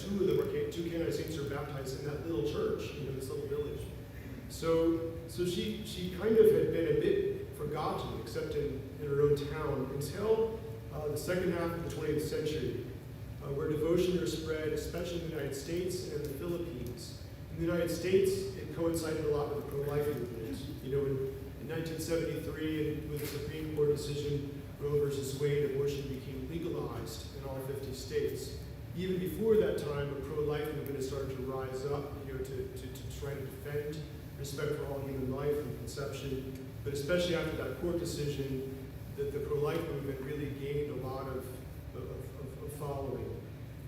two canonized saints are baptized in that little church, this little village. So she kind of had been a bit forgotten, except in her own town, until the second half of the 20th century, where devotion was spread, especially in the United States and the Philippines. In the United States, it coincided a lot with the pro-life movement. In 1973, and with the Supreme Court decision, Roe versus Wade, abortion became legalized in all 50 states. Even before that time, the pro-life movement has started to rise up, to try to defend respect for all human life from conception. But especially after that court decision, that the pro-life movement really gained a lot of following.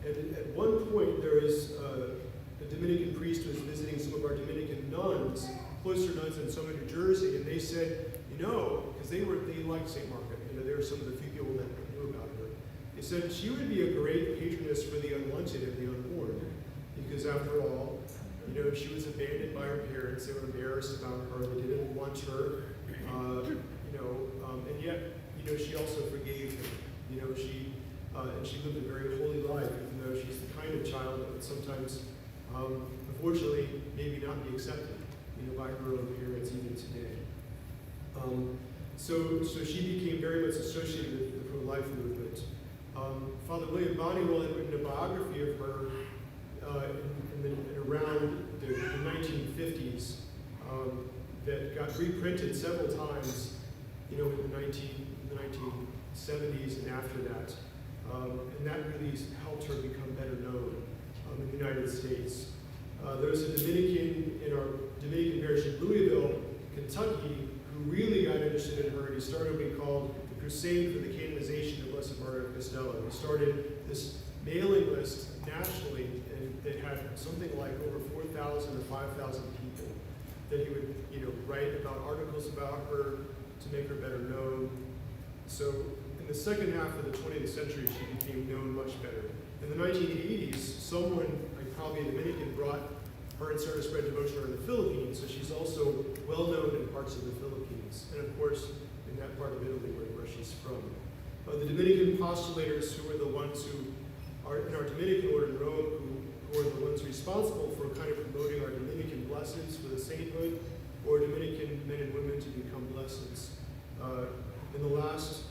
And at one point, there is a Dominican priest who was visiting some of our Dominican nuns, cloister nuns in Somer, New Jersey, and they said, because they liked St. Margaret. They were some of the few people that knew about her. They said she would be a great patroness for the unwanted and the unborn, because after all, she was abandoned by her parents. They were embarrassed about her. They didn't want her. And yet, she also forgave him. And she lived a very holy life, even though she's the kind of child that would sometimes, unfortunately, maybe not be accepted, by her own parents even today. So she became very much associated with the pro-life movement. Father William Bonnewell had written a biography of her around the 1950s that got reprinted several times, in the 1970s and after that. And that really helped her become better known in the United States. There was a Dominican in our Dominican parish in Louisville, Kentucky, who really got interested in her, and he started what we called the Crusade for the Canonization of Blessed Margaret of Castello. He started this mailing list nationally, and that had something like over 4,000 or 5,000 people that he would, write about articles about her to make her better known. So in the second half of the 20th century, she became known much better. In the 1980s, someone, like probably a Dominican, brought her and started to spread devotion around the Philippines, so she's also well known in parts of the Philippines, and of course in that part of Italy where she's from. The Dominican postulators, who are the ones who are in our Dominican order in Rome, who are the ones responsible for kind of promoting our Dominican blessings for the sainthood, or Dominican men and women to become blessings. In the last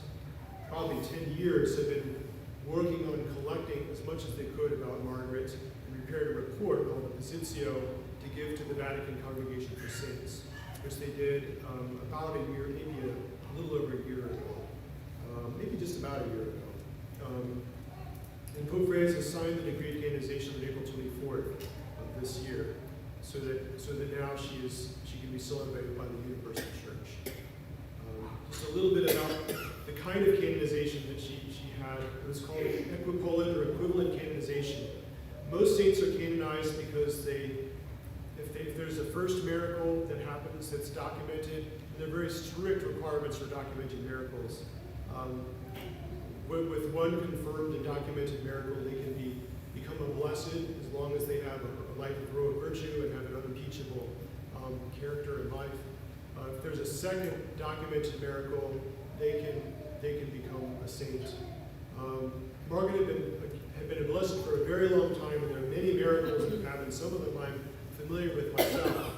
probably 10 years have been working on collecting as much as they could about Margaret and prepared a report called the Positio to give to the Vatican Congregation for Saints, which they did about a year, maybe a little over a year ago, maybe just about a year ago. And Pope Francis signed the decree of canonization on April 24th of this year, so that now she can be celebrated by the Universal Church. Just a little bit about the kind of canonization that she had. It was called equipollent or equivalent canonization. Most saints are canonized because if there's a first miracle that happens that's documented, and there are very strict requirements for documenting miracles. With one confirmed and documented miracle, they can become a blessed as long as they have a life of heroic virtue and have an unimpeachable character in life. If there's a second documented miracle, they can become a saint. Margaret had been a blessed for a very long time, and there are many miracles that have happened. Some of them I'm familiar with myself,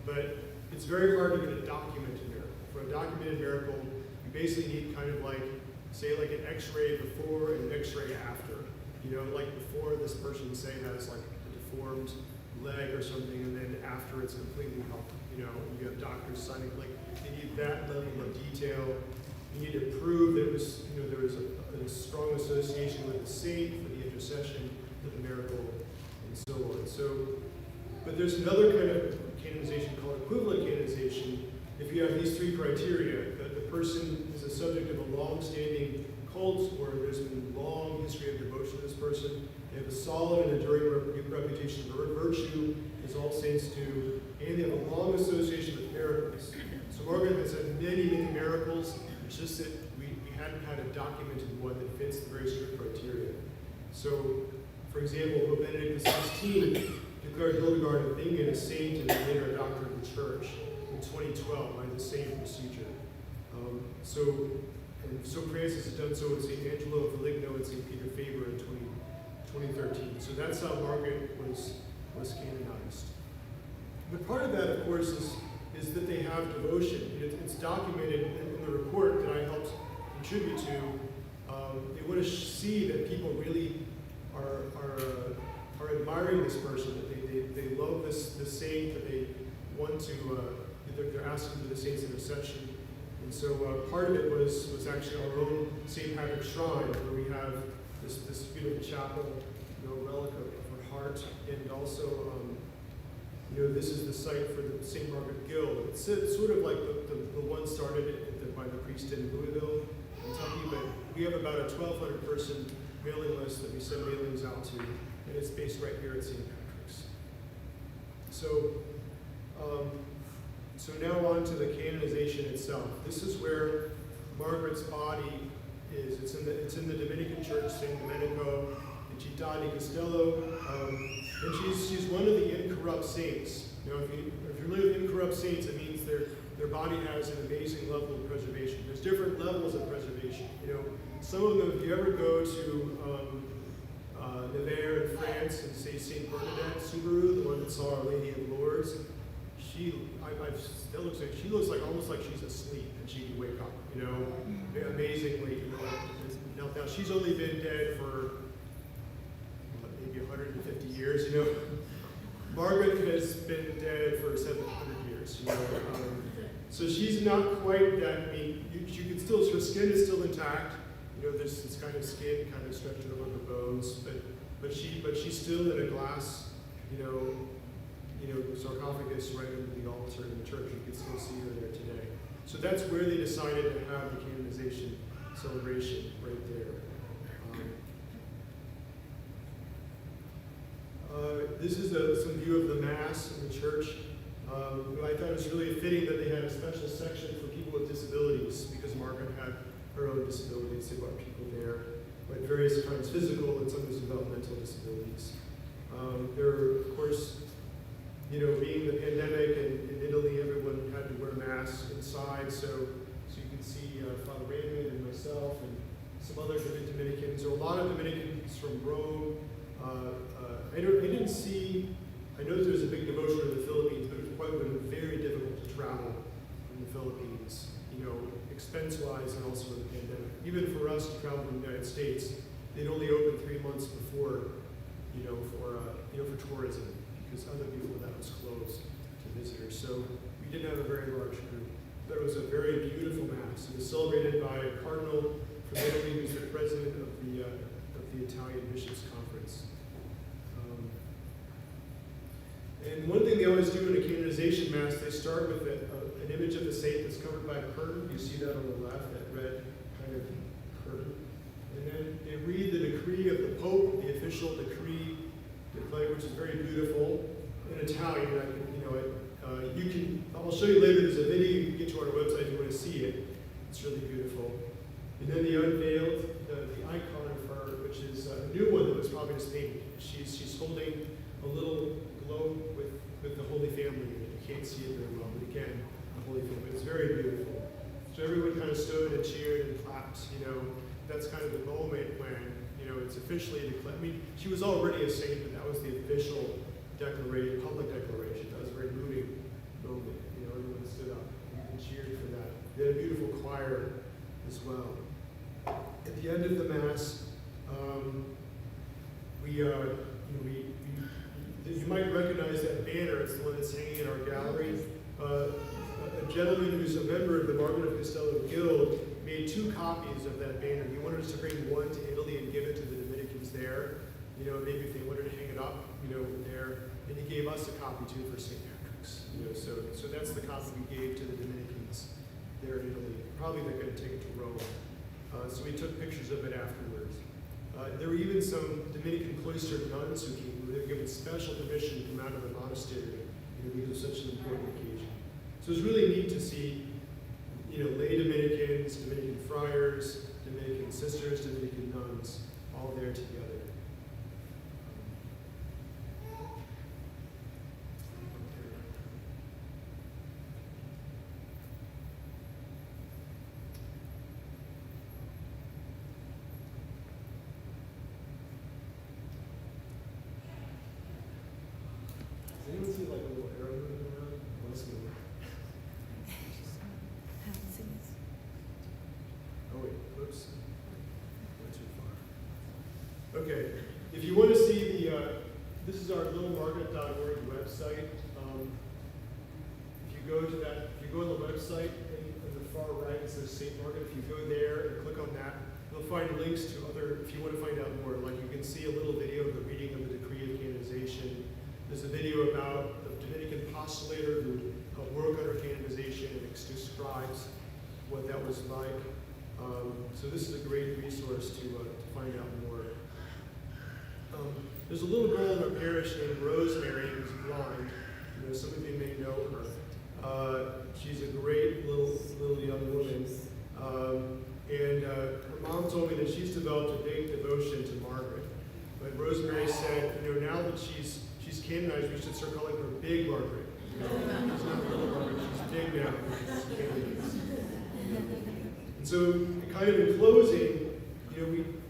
but it's very hard to get a documented miracle. For a documented miracle, you basically need kind of like, say, like an X-ray before and an X-ray after. You know, like before this person, say, has like a deformed leg or something, and then after it's completely healthy. You know, you have doctors signing, like, they need that level of detail. You need to prove that it was, you know, there was a strong association with the saint for the intercession for the miracle, and so on. But there's another kind of canonization called equivalent canonization. If you have these three criteria, that the person is a subject of a long-standing cult, or there's been a long history of devotion to this person, they have a solid and enduring reputation for virtue, as all saints do, and they have a long association with miracles. So Margaret has had many, many miracles. It's just that we hadn't had a documented one that fits the very strict criteria. So, for example, Pope Benedict XVI declared Hildegard of Bingen a saint and later a doctor of the Church in 2012 by the same procedure. So Francis has done so with St. Angelo of Foligno and St. Peter Faber in 2013. So that's how Margaret was canonized. But part of that, of course, is that they have devotion. It's documented in the report that I helped contribute to. They want to see that people really are admiring this person, that they love this saint, that they want to, they're asking for the saint's intercession. And so part of it was actually our own St. Patrick's Shrine, where we have this beautiful chapel, relic of her heart, and also, this is the site for the St. Margaret Guild. It's sort of like the one started by the priest in Louisville, Kentucky, but we have about a 1,200 person mailing list that we send mailings out to, and it's based right here at St. Patrick's. So now on to the canonization itself. This is where Margaret's body is. It's in the Dominican Church, St. Domenico, in Città di Castello, and she's one of the incorrupt saints. If you're familiar with incorrupt saints, it means their body has an amazing level of preservation. There's different levels of preservation. Some of them, if you ever go to Nevers in France and say St. Bernadette Soubirous, the one that saw Our Lady of Lourdes, she looks like almost like she's asleep and she can wake up. Amazingly. Now she's only been dead for maybe 150 years. Margaret has been dead for 700 years. So she's not quite that. I mean, you can still, her skin is still intact. There's this kind of skin kind of stretched over the bones, but she's still in a glass, sarcophagus right under the altar in the church. You can still see her there today. So that's where they decided to have the canonization celebration, right there. This is some view of the Mass in the church. I thought it was really fitting that they had a special section for people with disabilities, because Margaret had her own disabilities. They brought people there. but various kinds, physical and some with developmental disabilities. There are, of course, being the pandemic and in Italy, everyone had to wear masks inside, so you can see Father Raymond and myself and some other Dominicans. There were a lot of Dominicans from Rome. I know there's a big devotion in the Philippines, but it's probably been very difficult to travel in the Philippines, expense-wise and also in the pandemic. Even for us to travel in the United States, they'd only opened 3 months before, for tourism, because other people that was closed to visitors. So we didn't have a very large group. But it was a very beautiful Mass. It was celebrated by a cardinal from Italy, who's the president of the Italian Bishops' Conference. And one thing they always do in a canonization Mass, they start with an image of the saint that's covered by a curtain. You see that on the left, that red kind of curtain. And then they read the decree of the Pope, the official decree declared, which is very beautiful in Italian. I'll show you later. There's a video. You can get to our website if you want to see it. It's really beautiful. And then they unveiled the icon of her, which is a new one that was probably just painted. She's holding a little globe with the Holy Family in it. You can't see it very well, but again, the Holy Family. It's very beautiful. So everyone kind of stood and cheered and clapped. That's kind of the moment when it's officially declared. I mean, she was already a saint, but that was the official declaration, public declaration. That was a very moving moment. Everyone stood up and cheered for that. They had a beautiful choir as well. At the end of the Mass, you might recognize that banner. It's the one that's hanging in our gallery. A gentleman who's a member of the Margaret of Castello Guild made 2 copies of that banner. He wanted us to bring one to Italy and give it to the Dominicans there. Maybe if they wanted to hang it up, there. And he gave us a copy too for St. Patrick's. So that's the copy we gave to the Dominicans there in Italy. Probably they're going to take it to Rome. So we took pictures of it afterwards. There were even some Dominican Cloister nuns who came. They were given special permission to come out of the monastery because of such an important occasion. So it's really neat to see, lay Dominicans, Dominican friars, Dominican sisters, Dominican nuns, all there together. Does anyone see like a little arrow moving around? Let's go. Oh wait, oops. Went too far. Okay, if you want to see this is our littlemargaret.org website. If you go to that, if you go on the website, on the far right it says St. Margaret. If you go there and click on that, you'll find links to if you want to find out more, like you can see a little video of the reading of the decree of canonization. There's a video about the Dominican postulator who helped work on her canonization and describes what that was like. So this is a great resource to find out more. There's a little girl in our parish named Rosemary who's blind. Some of you may know her. She's a great little young woman. And her mom told me that she's developed a big devotion to Margaret. But Rosemary said, now that she's canonized, we should start calling her Big Margaret. She's not Little Margaret, she's big now because she's canonized. And so, kind of in closing,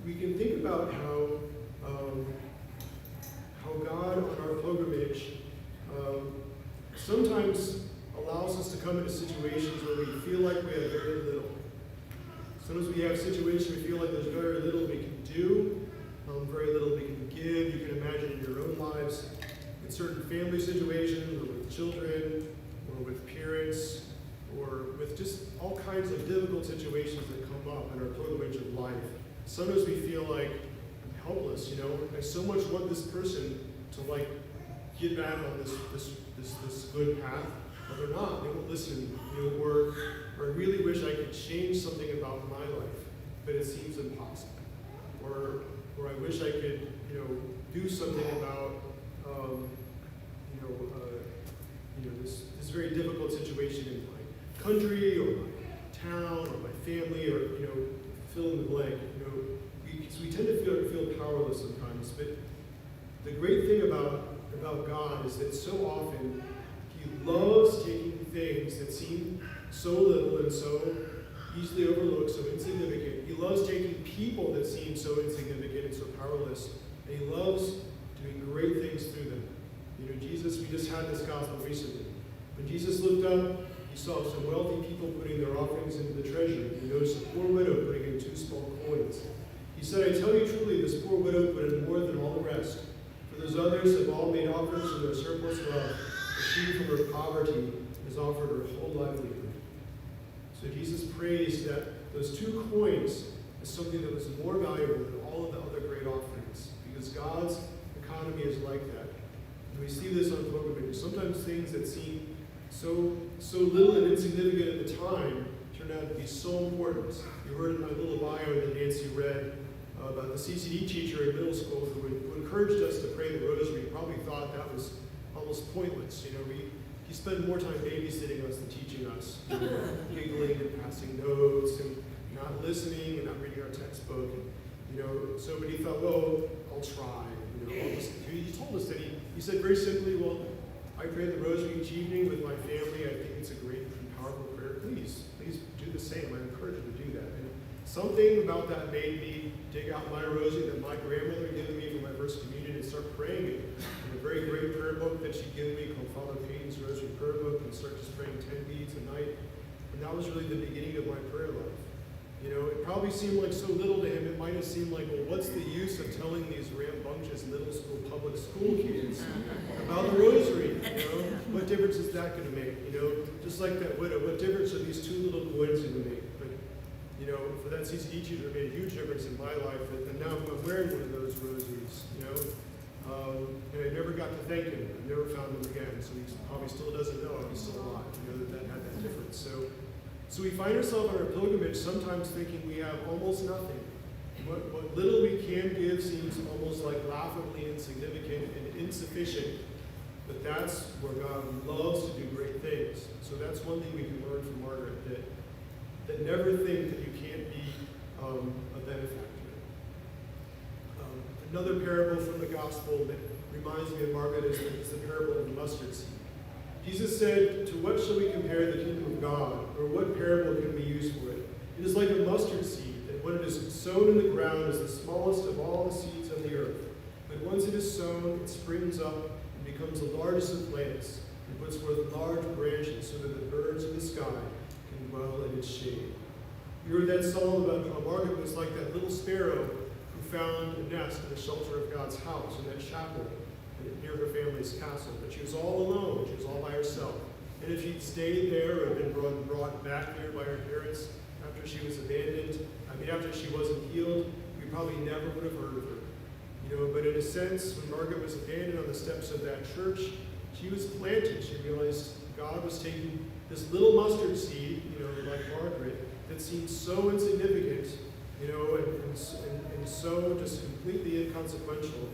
we can think about how God on our pilgrimage sometimes allows us to come into situations where we feel like we have very little. Sometimes we have situations where we feel like there's very little we can do, very little we can give. You can imagine in your own lives, in certain family situations, or with children, or with parents, or with just all kinds of difficult situations that come up in our pilgrimage of life. Sometimes we feel like I'm helpless, I so much want this person to get back on this good path, but they're not. They won't listen, or I really wish I could change something about my life, but it seems impossible. Or I wish I could, do something about, this very difficult situation in my country or my town or my family or, fill in the blank. So we tend to feel powerless sometimes, but the great thing about God is that so often he loves taking things that seem so little and so easily overlooked, so insignificant. He loves taking people that seem so insignificant and so powerless, and he loves doing great things through them. You know, Jesus, we just had this gospel recently. When Jesus looked up, he saw some wealthy people putting their offerings into the treasury. He noticed a poor widow putting in 2 small coins. He said, I tell you truly, this poor widow put in more than all the rest. For those others have all made offerings from their surplus wealth, but she from her poverty has offered her whole livelihood. So Jesus praised that those 2 coins is something that was more valuable than all of the other great offerings, because God's economy is like that. And we see this on pilgrimages. Sometimes things that seem so little and insignificant at the time turn out to be so important. You heard in my little bio that Nancy read about the CCD teacher in middle school who encouraged us to pray the rosary. Probably thought that was almost pointless. You know, he spent more time babysitting us than teaching us, giggling and passing notes and not listening and not reading our textbook. And, you know, so but he thought, well, I'll try. You know, he told us that he said very simply, well, I pray the rosary each evening with my family. I think it's a great and powerful prayer. Please do the same. I encourage you to do that. And something about that made me dig out my rosary that my grandmother had given me for my first communion and start praying it in a very great prayer book that she'd given me called Father Payne's Rosary Prayer Book, and start just praying 10 beads a night. And that was really the beginning of my prayer life. You know, it probably seemed like so little to him. It might have seemed like, well, what's the use of telling these rambunctious middle school, public school kids about the rosary? You know, what difference is that going to make? You know, just like that widow, what difference are these 2 little coins going to make? But, you know, for that CCD teacher, it made a huge difference in my life. And now I'm wearing one of those rosaries, you know. And I never got to thank him. I never found him again. So he probably still doesn't know if he's still alive, you know, that had that difference. So we find ourselves on our pilgrimage sometimes thinking we have almost nothing. What little we can give seems almost like laughably insignificant and insufficient, but that's where God loves to do great things. So that's one thing we can learn from Margaret, that never think that you can't be a benefactor. Another parable from the gospel that reminds me of Margaret is the parable of the mustard seed. Jesus said, to what shall we compare the kingdom of God, or what parable can we use for it? It is like a mustard seed, that when it is sown in the ground is the smallest of all the seeds on the earth. But once it is sown, it springs up and becomes the largest of plants, and puts forth large branches so that the birds of the sky can dwell in its shade. You heard that song about how Margaret was like that little sparrow who found a nest in the shelter of God's house, in that chapel near her family's castle, but she was all alone, she was all by herself. And if she'd stayed there or been brought back there by her parents after she was abandoned, after she wasn't healed, we probably never would have heard of her. You know, but in a sense, when Margaret was abandoned on the steps of that church, she was planted. She realized God was taking this little mustard seed, you know, like Margaret, that seemed so insignificant, you know, and so just completely inconsequential,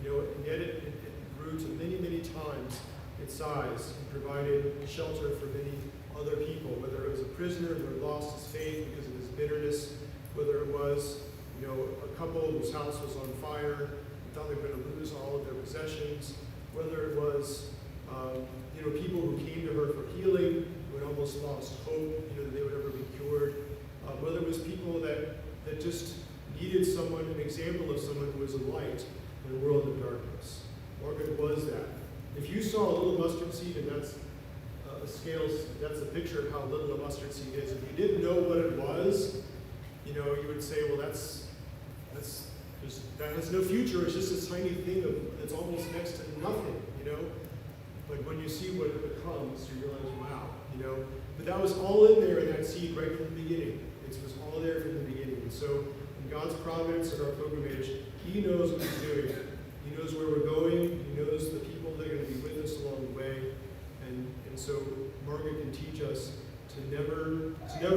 you know, and yet it grew to many, many times its size and provided shelter for many other people, whether it was a prisoner who had lost his faith because of his bitterness, whether it was, you know, a couple whose house was on fire and thought they were going to lose all of their possessions, whether it was, you know, people who came to her for healing, who had almost lost hope, you know, that they would ever be cured, whether it was people that just needed someone, an example of someone who was a light in a world of darkness. Margaret was that. If you saw a little mustard seed, and that's a scale, that's a picture of how little a mustard seed is. If you didn't know what it was, you know, you would say, well, that has no future. It's just a tiny thing that's almost next to nothing, you know. But when you see what it becomes, you realize, wow, you know. But that was all in there in that seed right from the beginning. It was all there from the beginning. And so, in God's providence and our pilgrimage, He knows what He's doing. He knows where we're going. He knows the people that are going to be with us along the way. And so Margaret can teach us to never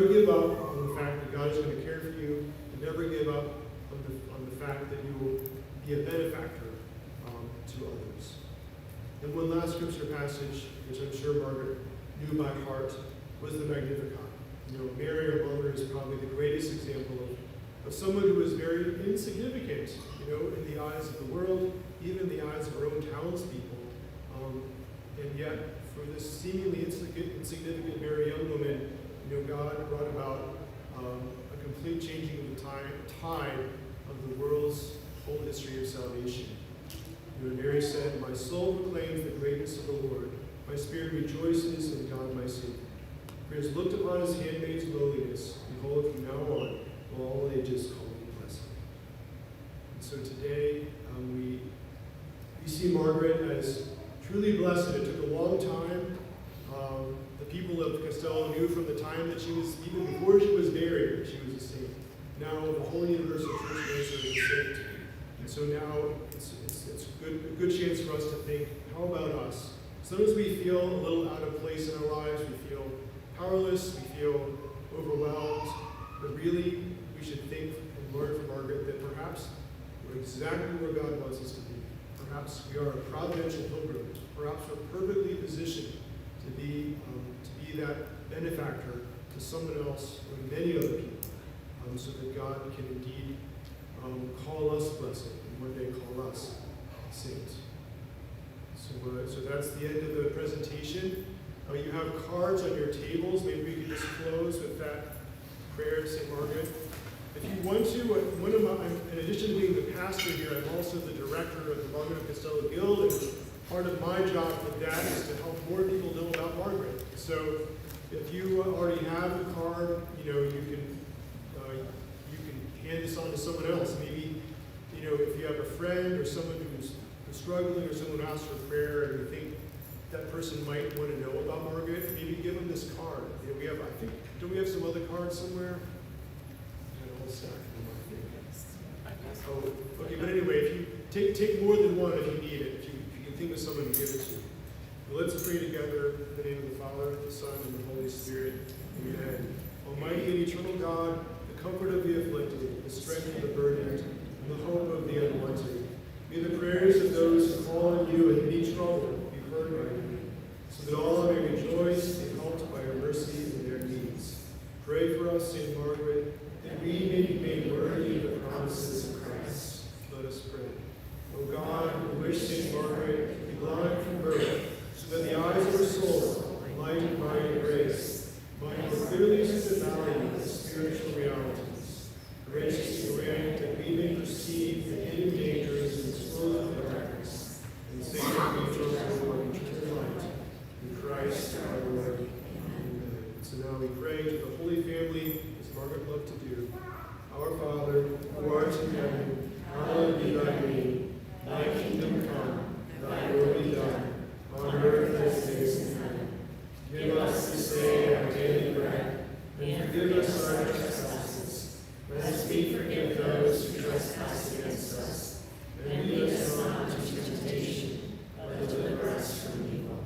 give up on the fact that God is going to care for you, to never give up on the fact that you will be a benefactor to others. And one last scripture passage, which I'm sure Margaret knew by heart, was the Magnificat. You know, Mary, our mother, is probably the greatest example of someone who was very insignificant, in the eyes of the world, even in the eyes of her own townspeople. And yet, for this seemingly insignificant, very young woman, God brought about a complete changing of the tide of the world's whole history of salvation. Mary said, "My soul proclaims the greatness of the Lord. My spirit rejoices in God my Savior. For he has looked upon his handmaid's lowliness. Behold, from now on will all ages call me blessed." And so today, we see Margaret as truly blessed. It took a long time. The people of Castello knew from the time that she was, even before she was married, that she was a saint. Now the whole Universal Church knows her as a saint. And so now it's a good chance for us to think, how about us? Sometimes we feel a little out of place in our lives. We feel powerless. We feel overwhelmed. But really, we should think and learn from Margaret that perhaps we're exactly where God wants us to be. Perhaps we are a providential pilgrim. Perhaps we're perfectly positioned to be that benefactor to someone else or many other people, so that God can indeed call us blessed and one day call us saints. So that's the end of the presentation. You have cards on your tables. Maybe we can just close with that prayer to St. Margaret. If you want to, in addition to being the pastor here, I'm also the director of the Margaret of Castello Guild, and part of my job with that is to help more people know about Margaret. So if you already have the card, you can hand this on to someone else. Maybe, if you have a friend or someone who's struggling or someone asks for prayer and you think that person might want to know about Margaret, maybe give them this card. Don't we have some other cards somewhere? Oh, okay, but anyway, if you take more than one if you need it, if you can think of someone to give it to. Well, let's pray together in the name of the Father, the Son, and the Holy Spirit. Amen. Almighty and eternal God, the comfort of the afflicted, the strength of the burdened, and the hope of the unwanted, may the prayers of those who call on you in any trouble be heard by you, so that all may rejoice and helped by your mercy in their needs. Pray for us, St. Margaret, that we may be made worthy of the promises of Christ. Let us pray. O God, who wished St. Margaret to be blind from birth, so that the eyes of her soul, enlightened by your grace, might more clearly see the value of the spiritual realities, graciously grant that we may perceive the hidden dangers and disclose the darkness, and sing the angels of eternal light. In Christ our Lord. Amen. So now we pray to the Holy Family, as Margaret loved to do. Our Father, who art in heaven, hallowed be thy name. Thy kingdom come, thy will be done, on earth as it is in heaven. Give us this day our daily bread, and forgive us our trespasses, as we forgive those who trespass against us. And lead us not into temptation, but deliver us from evil.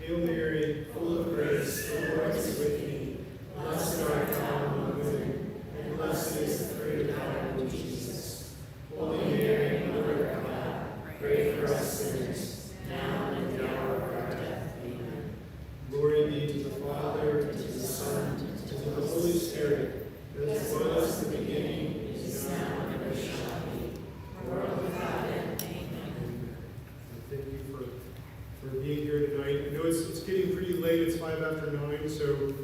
Hail Mary, full of grace, the Lord is with thee. Blessed art thou among women, and blessed is the fruit of thy womb, Jesus. Holy Mary, Mother of God, pray for us sinners, now and at the hour of our death. Amen. Glory be to the Father, and to the Son, and to the Holy Spirit, as was in the beginning, is now, and ever shall be, world without end. Amen. Thank you for being here tonight. I know it's getting pretty late. It's 5:09, so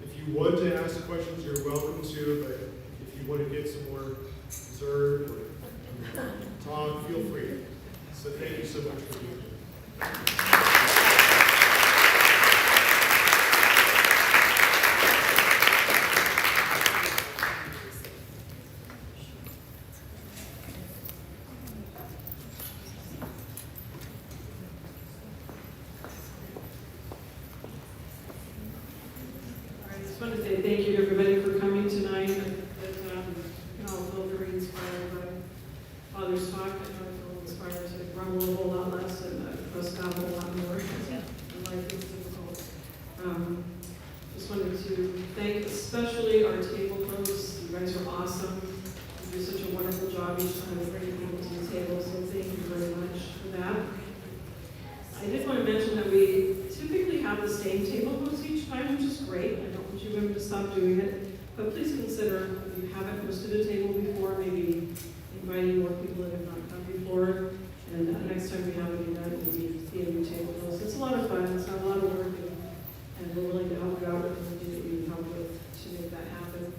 if you want to ask questions, you're welcome to, but if you want to get some more dessert or talk, feel free. So thank you so much for being here. I just want to say thank you to everybody for coming tonight. All feel very inspired by Father's talk. I feel inspired to grumble a whole lot less and trust God a whole lot more. Life is difficult. Just wanted to thank especially our table hosts. You guys are awesome. You do such a wonderful job each time of bringing people to the table, so thank you very much for that. I did want to mention that we typically have the same table hosts each time, which is great. I don't want you women to stop doing it. But please consider, if you haven't hosted a table before, maybe inviting more people that have not come before. And next time we have an event, we'll be theater table host. It's a lot of fun, it's not a lot of work, and we're willing to help you out with anything that you need help with to make that happen.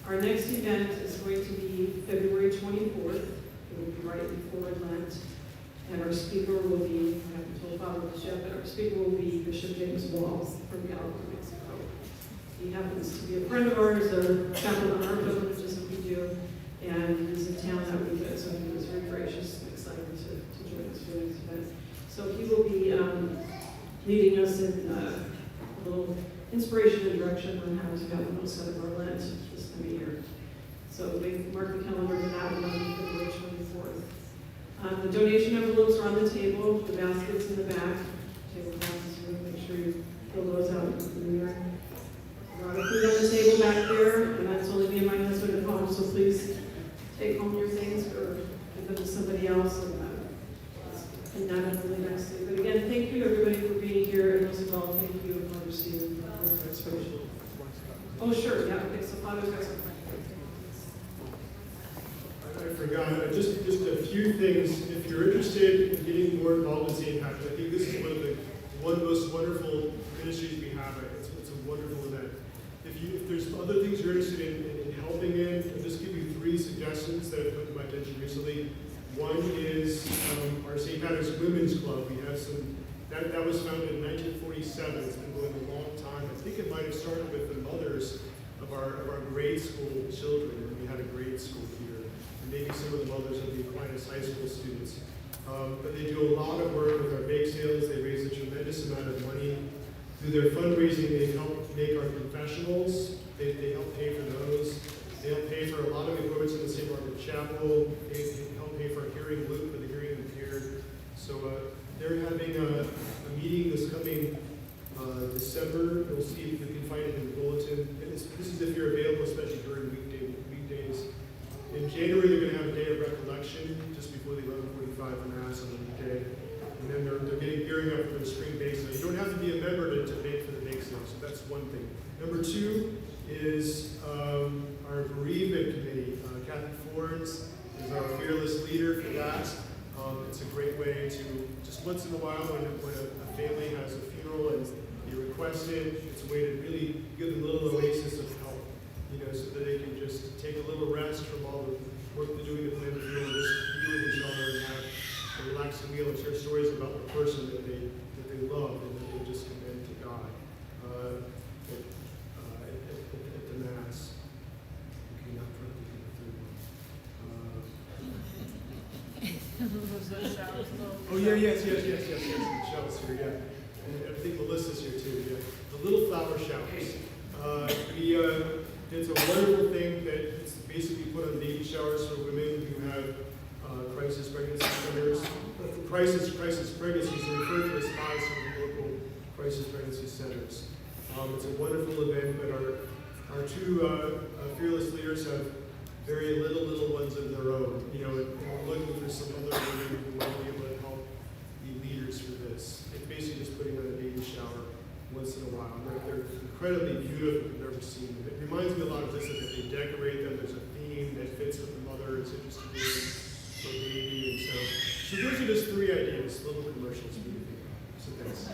Our next event is going to be February 24th. It will be right before Lent. And our speaker will be, I haven't told Father this yet, but our speaker will be Bishop James Walls from Alcott, Mexico. He happens to be a friend of ours, a chaplain on our village, just like we do, and he's in town that weekend, so he was very gracious and excited to join us for this event. So he will be leading us in a little inspiration and direction on how to have the most out of our Lent this time of year. So we mark the calendar for that one on February 24th. The donation envelopes are on the table, the baskets in the back, table classes, so make sure you fill those out in the mirror. A lot of food on the table back there, and that's only me and my husband at home, so please take home your things or give them to somebody else and not have really nice day. But again, thank you everybody for being here, and most of all, thank you, Father Stephen, for this exposition. Oh, sure, yeah, okay, so Father's got some. I forgot, just a few things. If you're interested in getting more involved in St. Patrick, I think this is one of the most wonderful ministries we have. It's a wonderful event. If there's other things you're interested in helping in, I'll just give you 3 suggestions that have come to my attention recently. One is our St. Patrick's Women's Club. We have some, that was founded in 1947. It's been going a long time. I think it might have started with the mothers of our grade school children. We had a grade school here. And maybe some of the mothers of the Aquinas high school students. But they do a lot of work with our bake sales. They raise a tremendous amount of money. Through their fundraising, they help make our confessionals. They help pay for those. They help pay for a lot of equipment in the St. Margaret Chapel. They help pay for a hearing loop for the hearing impaired. So they're having a meeting this coming December. You'll see if you can find it in the bulletin. This is if you're available, especially during weekdays. In January, they're going to have a day of recollection just before the 11:45 Mass on the weekday. And then they're gearing up for the spring bake sale. You don't have to be a member to bake for the bake sale, so that's one thing. Number 2 is our bereavement committee. Kathy Florence is our fearless leader for that. It's a great way to, just once in a while when a family has a funeral and you request it, it's a way to really give them a little oasis of help. So that they can just take a little rest from all the work they're doing to plan the funeral, just be with each other and have a relaxing meal and share stories about the person that they love and that they just commend to God at the Mass. Okay, not trying to think of the third one. Oh yeah, yes, the showers here, yeah. And I think Melissa's here too, yeah. The little flower showers. It's a wonderful thing that it's basically put on baby showers for women who have crisis pregnancy centers. Crisis pregnancies are referred to as spies from the local crisis pregnancy centers. It's a wonderful event, but our 2 fearless leaders have very little ones of their own. And we're looking for some other women who might be able to help be leaders for this. It's basically just putting on a baby shower once in a while. They're incredibly beautiful. I've never seen them. It reminds me a lot of this, that they decorate them. There's a theme that fits with the mother. It's interesting for a baby. And so those are just 3 ideas, little commercials for you. So thanks.